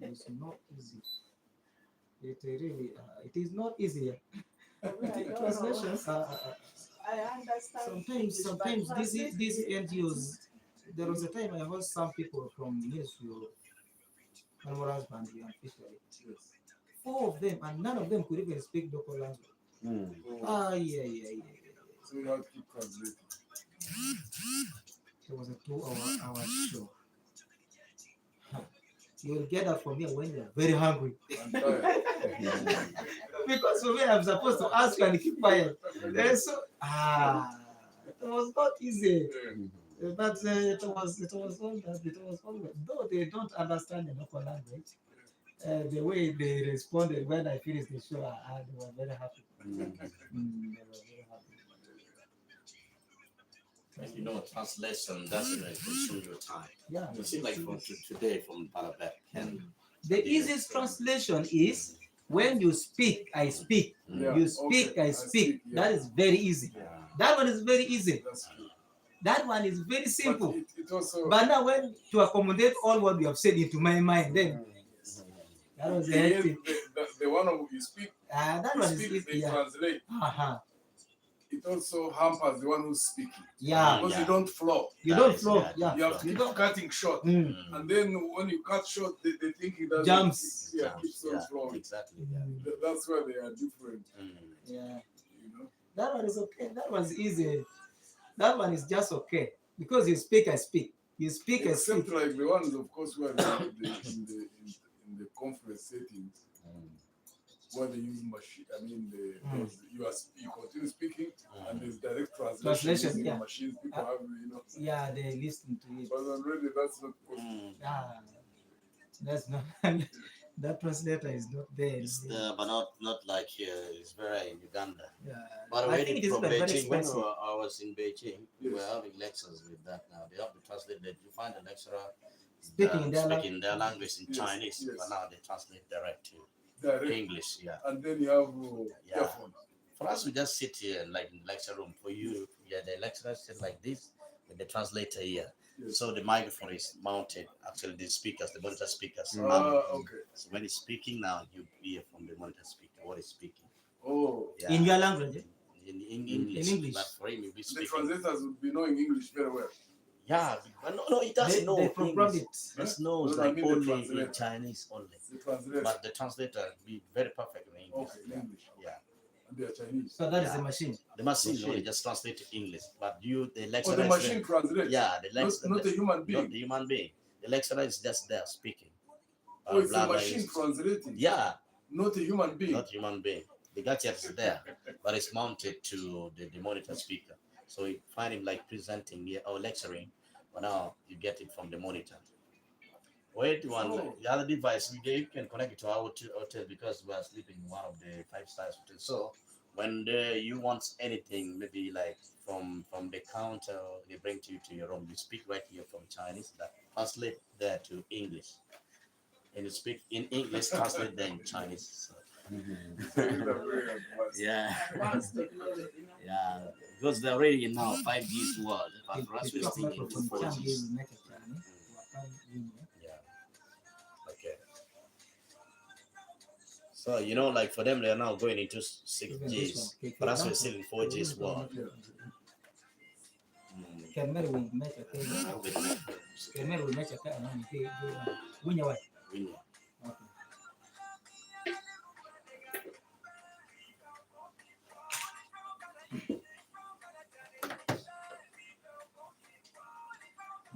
[SPEAKER 2] It is not easy. It really, it is not easy. Translations
[SPEAKER 4] I understand.
[SPEAKER 2] sometimes these NGOs. There was a time I heard some people from Ministry of Animal Husbandry and Fishery.
[SPEAKER 1] Yes.
[SPEAKER 2] 4 of them, and none of them could even speak local language. Yeah.
[SPEAKER 1] So you have to keep translating.
[SPEAKER 2] It was a 2-hour show. You will get that from me when you're very hungry.
[SPEAKER 1] I'm tired.
[SPEAKER 2] Because for me, I'm supposed to ask you and keep quiet. So, it was not easy. But it was all that. It was all that. Though they don't understand the local language, the way they responded when I finished the show, they were very happy. They were very happy.
[SPEAKER 5] And you know, translation doesn't really consume your time.
[SPEAKER 2] Yeah.
[SPEAKER 5] It seems like from today from Palabek and
[SPEAKER 2] The easiest translation is when you speak, I speak.
[SPEAKER 1] Yeah,
[SPEAKER 2] You speak,
[SPEAKER 1] okay,
[SPEAKER 2] I speak.
[SPEAKER 1] yeah.
[SPEAKER 2] That is very easy.
[SPEAKER 3] Yeah.
[SPEAKER 2] That one is very easy.
[SPEAKER 1] That's true.
[SPEAKER 2] That one is very simple.
[SPEAKER 1] But it also.
[SPEAKER 2] But now when to accommodate all what we have said into my mind, then that was
[SPEAKER 1] Yes,
[SPEAKER 2] hectic.
[SPEAKER 1] the one who you speak,
[SPEAKER 2] That
[SPEAKER 1] you
[SPEAKER 2] one is
[SPEAKER 1] speak,
[SPEAKER 2] easy.
[SPEAKER 1] they
[SPEAKER 2] Yeah.
[SPEAKER 1] translate. it also hampers the one who's speaking.
[SPEAKER 2] Yeah.
[SPEAKER 1] Because
[SPEAKER 5] Yeah.
[SPEAKER 1] you don't flow.
[SPEAKER 2] You
[SPEAKER 5] That
[SPEAKER 2] don't
[SPEAKER 5] is-
[SPEAKER 2] flow.
[SPEAKER 5] yeah,
[SPEAKER 2] Yeah.
[SPEAKER 1] You have to
[SPEAKER 2] You
[SPEAKER 1] keep
[SPEAKER 2] don't.
[SPEAKER 1] cutting short.
[SPEAKER 2] Mm.
[SPEAKER 1] And then when you cut short, they think it doesn't.
[SPEAKER 2] Jumps.
[SPEAKER 1] Yeah,
[SPEAKER 5] Jumps,
[SPEAKER 1] keeps on
[SPEAKER 5] yeah,
[SPEAKER 1] flowing.
[SPEAKER 5] exactly. Yeah.
[SPEAKER 1] That's where they are different.
[SPEAKER 2] Yeah.
[SPEAKER 1] You know.
[SPEAKER 2] That one is okay. That one's easy. That one is just okay because you speak, I speak. You speak, I speak.
[SPEAKER 1] Except like the ones, of course, where in the conference settings, where they use machine. I mean, you continue speaking, and there's direct translation using
[SPEAKER 2] yeah.
[SPEAKER 1] machines. People have, you know.
[SPEAKER 2] Yeah, they listen to it.
[SPEAKER 1] But already that's not possible.
[SPEAKER 2] Ah, that's not. That translator is not there.
[SPEAKER 5] It's but not like here. It's very in Uganda.
[SPEAKER 2] Yeah.
[SPEAKER 5] But
[SPEAKER 2] I think it is
[SPEAKER 5] from
[SPEAKER 2] even very
[SPEAKER 5] Beijing, when
[SPEAKER 2] expensive.
[SPEAKER 5] I was in Beijing, we were
[SPEAKER 1] Yes.
[SPEAKER 5] having lectures with that now. They have to translate that. You find a lecturer
[SPEAKER 2] Speaking in their
[SPEAKER 5] speaking their language in
[SPEAKER 1] Yes,
[SPEAKER 5] Chinese,
[SPEAKER 1] yes.
[SPEAKER 5] but now they translate direct to
[SPEAKER 1] Direct.
[SPEAKER 5] English. Yeah.
[SPEAKER 1] And then you have
[SPEAKER 5] Yeah.
[SPEAKER 1] earphones.
[SPEAKER 5] For us, we just sit here like in the lecture room. For you, yeah, the lecturer sit like this with the translator here.
[SPEAKER 1] Yes.
[SPEAKER 5] So the microphone is mounted. Actually, the speakers, the monitor speakers.
[SPEAKER 1] Okay.
[SPEAKER 5] So when he's speaking now, you hear from the monitor speaker what he's speaking.
[SPEAKER 1] Oh.
[SPEAKER 5] Yeah.
[SPEAKER 2] In your language?
[SPEAKER 5] In English.
[SPEAKER 2] English.
[SPEAKER 5] But for him, he'll be
[SPEAKER 1] The
[SPEAKER 5] speaking.
[SPEAKER 1] translators would be knowing English very well.
[SPEAKER 5] Yeah, but no, he doesn't know
[SPEAKER 2] They programmed
[SPEAKER 5] English.
[SPEAKER 2] it.
[SPEAKER 5] He knows
[SPEAKER 1] No, I
[SPEAKER 5] like
[SPEAKER 1] mean the
[SPEAKER 5] only
[SPEAKER 1] translator.
[SPEAKER 5] in Chinese only.
[SPEAKER 1] The translator.
[SPEAKER 5] But the translator be very perfect in English.
[SPEAKER 1] Okay, in English.
[SPEAKER 5] Yeah.
[SPEAKER 1] And they are Chinese.
[SPEAKER 2] So that is
[SPEAKER 5] Yeah.
[SPEAKER 2] the machine.
[SPEAKER 5] The machine only just translate to English. But you, the
[SPEAKER 1] Oh,
[SPEAKER 5] lecturer,
[SPEAKER 1] the
[SPEAKER 5] is
[SPEAKER 1] machine translates.
[SPEAKER 5] yeah, the
[SPEAKER 1] Not
[SPEAKER 5] lecturer,
[SPEAKER 1] a human
[SPEAKER 5] not
[SPEAKER 1] being.
[SPEAKER 5] the human being. The lecturer is just there speaking.
[SPEAKER 1] Oh, it's
[SPEAKER 5] Blah,
[SPEAKER 1] a
[SPEAKER 5] blah,
[SPEAKER 1] machine
[SPEAKER 5] is-
[SPEAKER 1] translating.
[SPEAKER 5] Yeah,
[SPEAKER 1] Not a human being.
[SPEAKER 5] not human being. The gadget is there, but it's mounted to the monitor speaker. So you find him like presenting here or lecturing, but now you get it from the monitor. Wait, the other device you can connect it to our hotel because we are sleeping in one of the 5 stars hotels. So when you want anything, maybe like from the counter, they bring to you to your room. You speak right here from Chinese, that translate there to English, and you speak in English, translate there in Chinese. So,
[SPEAKER 1] So these are very advanced.
[SPEAKER 5] yeah.
[SPEAKER 4] Advanced technology, you know.
[SPEAKER 5] Yeah, because they're already now 5G's world. But for us, we're still in 4G's. Yeah. Okay. So like for them, they're now going into 6G's. For us, we're still in 4G's world.
[SPEAKER 2] Camera will make a camera will make a when you
[SPEAKER 5] Mm.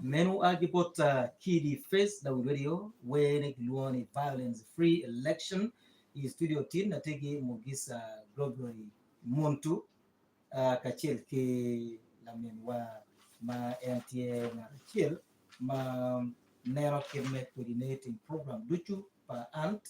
[SPEAKER 2] Menu agibot kidi face the video when it won violence free election is studio team na tegi Muguisha Gregory Muntu kachil ke la menwa ma NTA na kachil ma nero kidme coordinating program duchu pa ant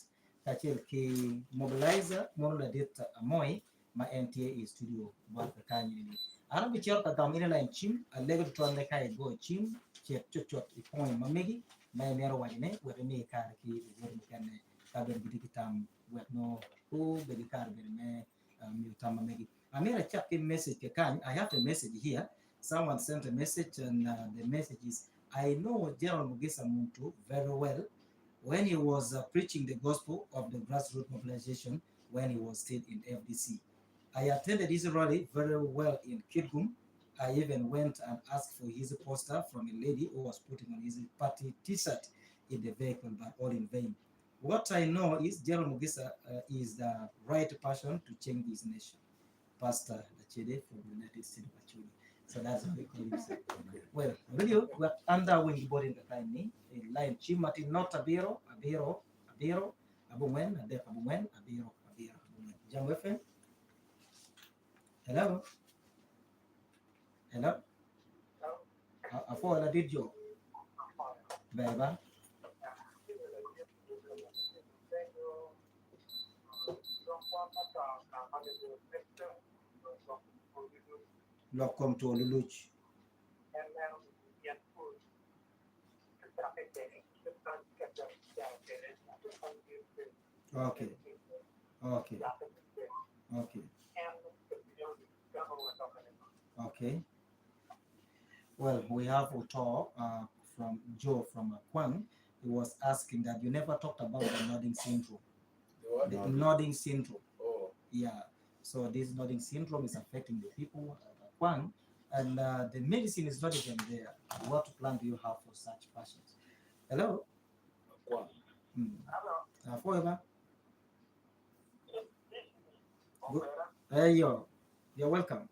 [SPEAKER 2] kachil ke mobilizer mono data amoy ma NTA studio ba kanyi ana bichar ka gamina la chim a level to an kai go chim che chot point mamegi ma mero wajne we me kar ki we kan ka ber bidi kitam we no ko be kar be me mi tam mamegi amira chat a message ke kan I have a message here. Someone sent a message and the message is I know General Muguisha Muntu very well when he was preaching the gospel of the grassroots mobilization when he was still in FDC. I attended his rally very well in Kitgum. I even went and asked for his poster from a lady who was putting on his party t-shirt in the vehicle, but all in vain. What I know is General Muguisha is the right person to change this nation. Pastor Acholi from the United States of Acholi. So that's how we call him. Well, video, we're under wing board in the time, in line Chimati, not Abiro, Abungwen, Abungwen, Abiro. Jam FM. Hello? Hello? I did you. Beba. Welcome to Oluluch. Okay. Okay. Okay. Okay. Well, we have a talk from Joe from Kwang. He was asking that you never talked about the nodding syndrome.
[SPEAKER 1] The what?
[SPEAKER 2] The nodding syndrome.
[SPEAKER 1] Oh.
[SPEAKER 2] Yeah. So this nodding syndrome is affecting the people. One, and the medicine is not even there. What plan do you have for such patients? Hello.
[SPEAKER 1] Kwa.
[SPEAKER 2] Mm. Forever. Good. Hey, you're welcome.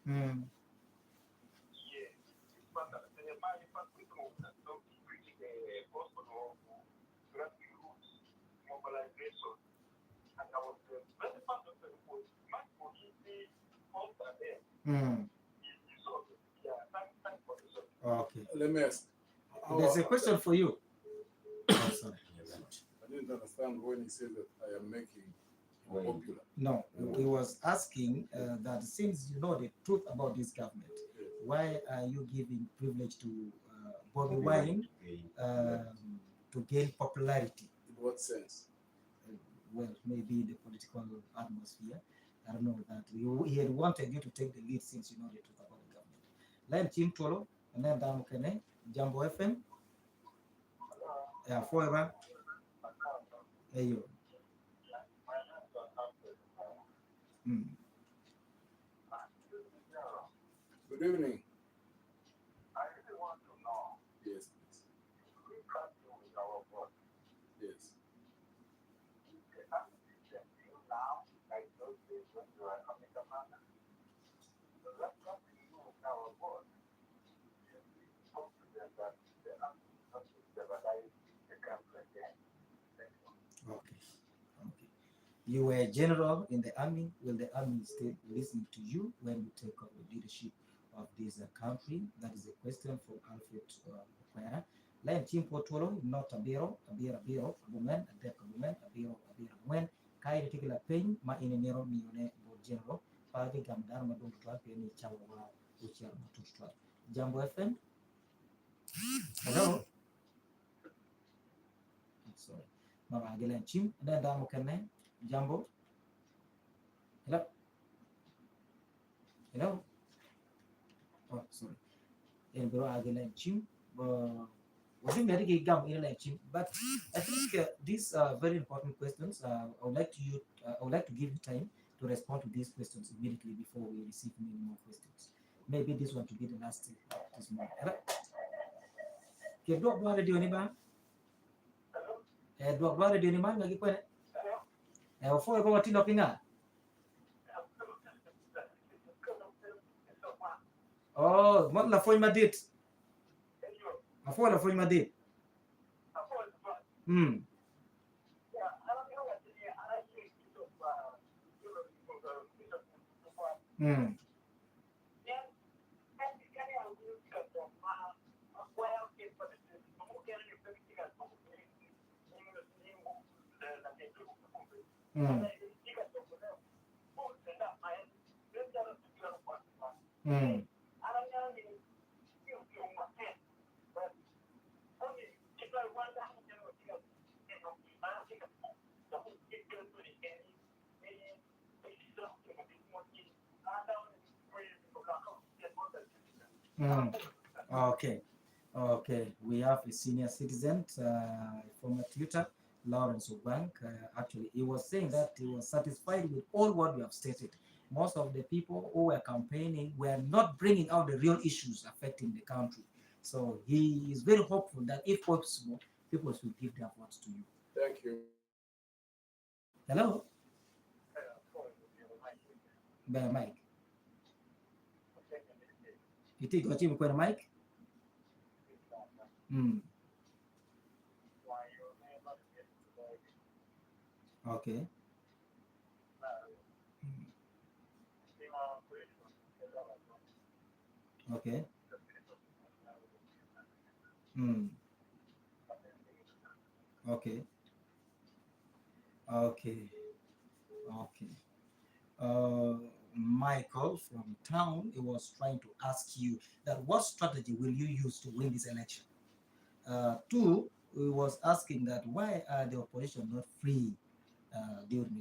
[SPEAKER 2] Mm. Mm. Okay.
[SPEAKER 1] Let me ask.
[SPEAKER 2] There's a question for you. Oh, sorry.
[SPEAKER 1] I didn't understand when he said that I am making him popular.
[SPEAKER 2] No, he was asking that since you know the truth about this government, why are you giving privilege to Bobby Wine to gain popularity?
[SPEAKER 1] In what sense?
[SPEAKER 2] Well, maybe the political atmosphere. I don't know that he had wanted you to take the lead since you know the truth about the government. Len Chim Tolo, and then Dam Kene, Jambo FM, forever. Hey, you. Mm.
[SPEAKER 1] Good evening. Yes, please. Yes.
[SPEAKER 2] Okay. Okay. You were general in the army. Will the army still listen to you when you take up the leadership of this country? That is a question from Alfred Kwera. Len Chimpo Tolo, not a biro, woman, a deck woman, a biro, when Kai particular pain, ma in a nero mione, general, Padi Gamdar, Madon Trap, any Chawa, which are to strike. Jambo FM. Hello. Sorry. Mama Agelen Chim, and then Damo Kane, Jambo. Hello. Hello. Oh, sorry. And bro, Agelen Chim. Was it very gum in Chim? But I think these are very important questions. I would like to give you time to respond to these questions immediately before we receive many more questions. Maybe this one to be the last this morning. Hello. Okay, dog brother do any man? Dog brother do any man? Lagi kau before I go to looking at. Oh, what la foi Madrid? A foi la foi Madrid. Hmm. Hmm. Hmm. Hmm. Mm. Okay. Okay. We have a senior citizen, former tutor, Lawrence Obank. Actually, he was saying that he was satisfied with all what we have stated. Most of the people who were campaigning were not bringing out the real issues affecting the country. So he is very hopeful that if possible, people will give their votes to you.
[SPEAKER 1] Thank you.
[SPEAKER 2] Hello? Mike. You think what you Mike? Mm. Okay. Okay. Mm. Okay. Okay. Okay. Mike Michael from town, he was trying to ask you that what strategy will you use to win this election? Two, he was asking that why are the opposition not free during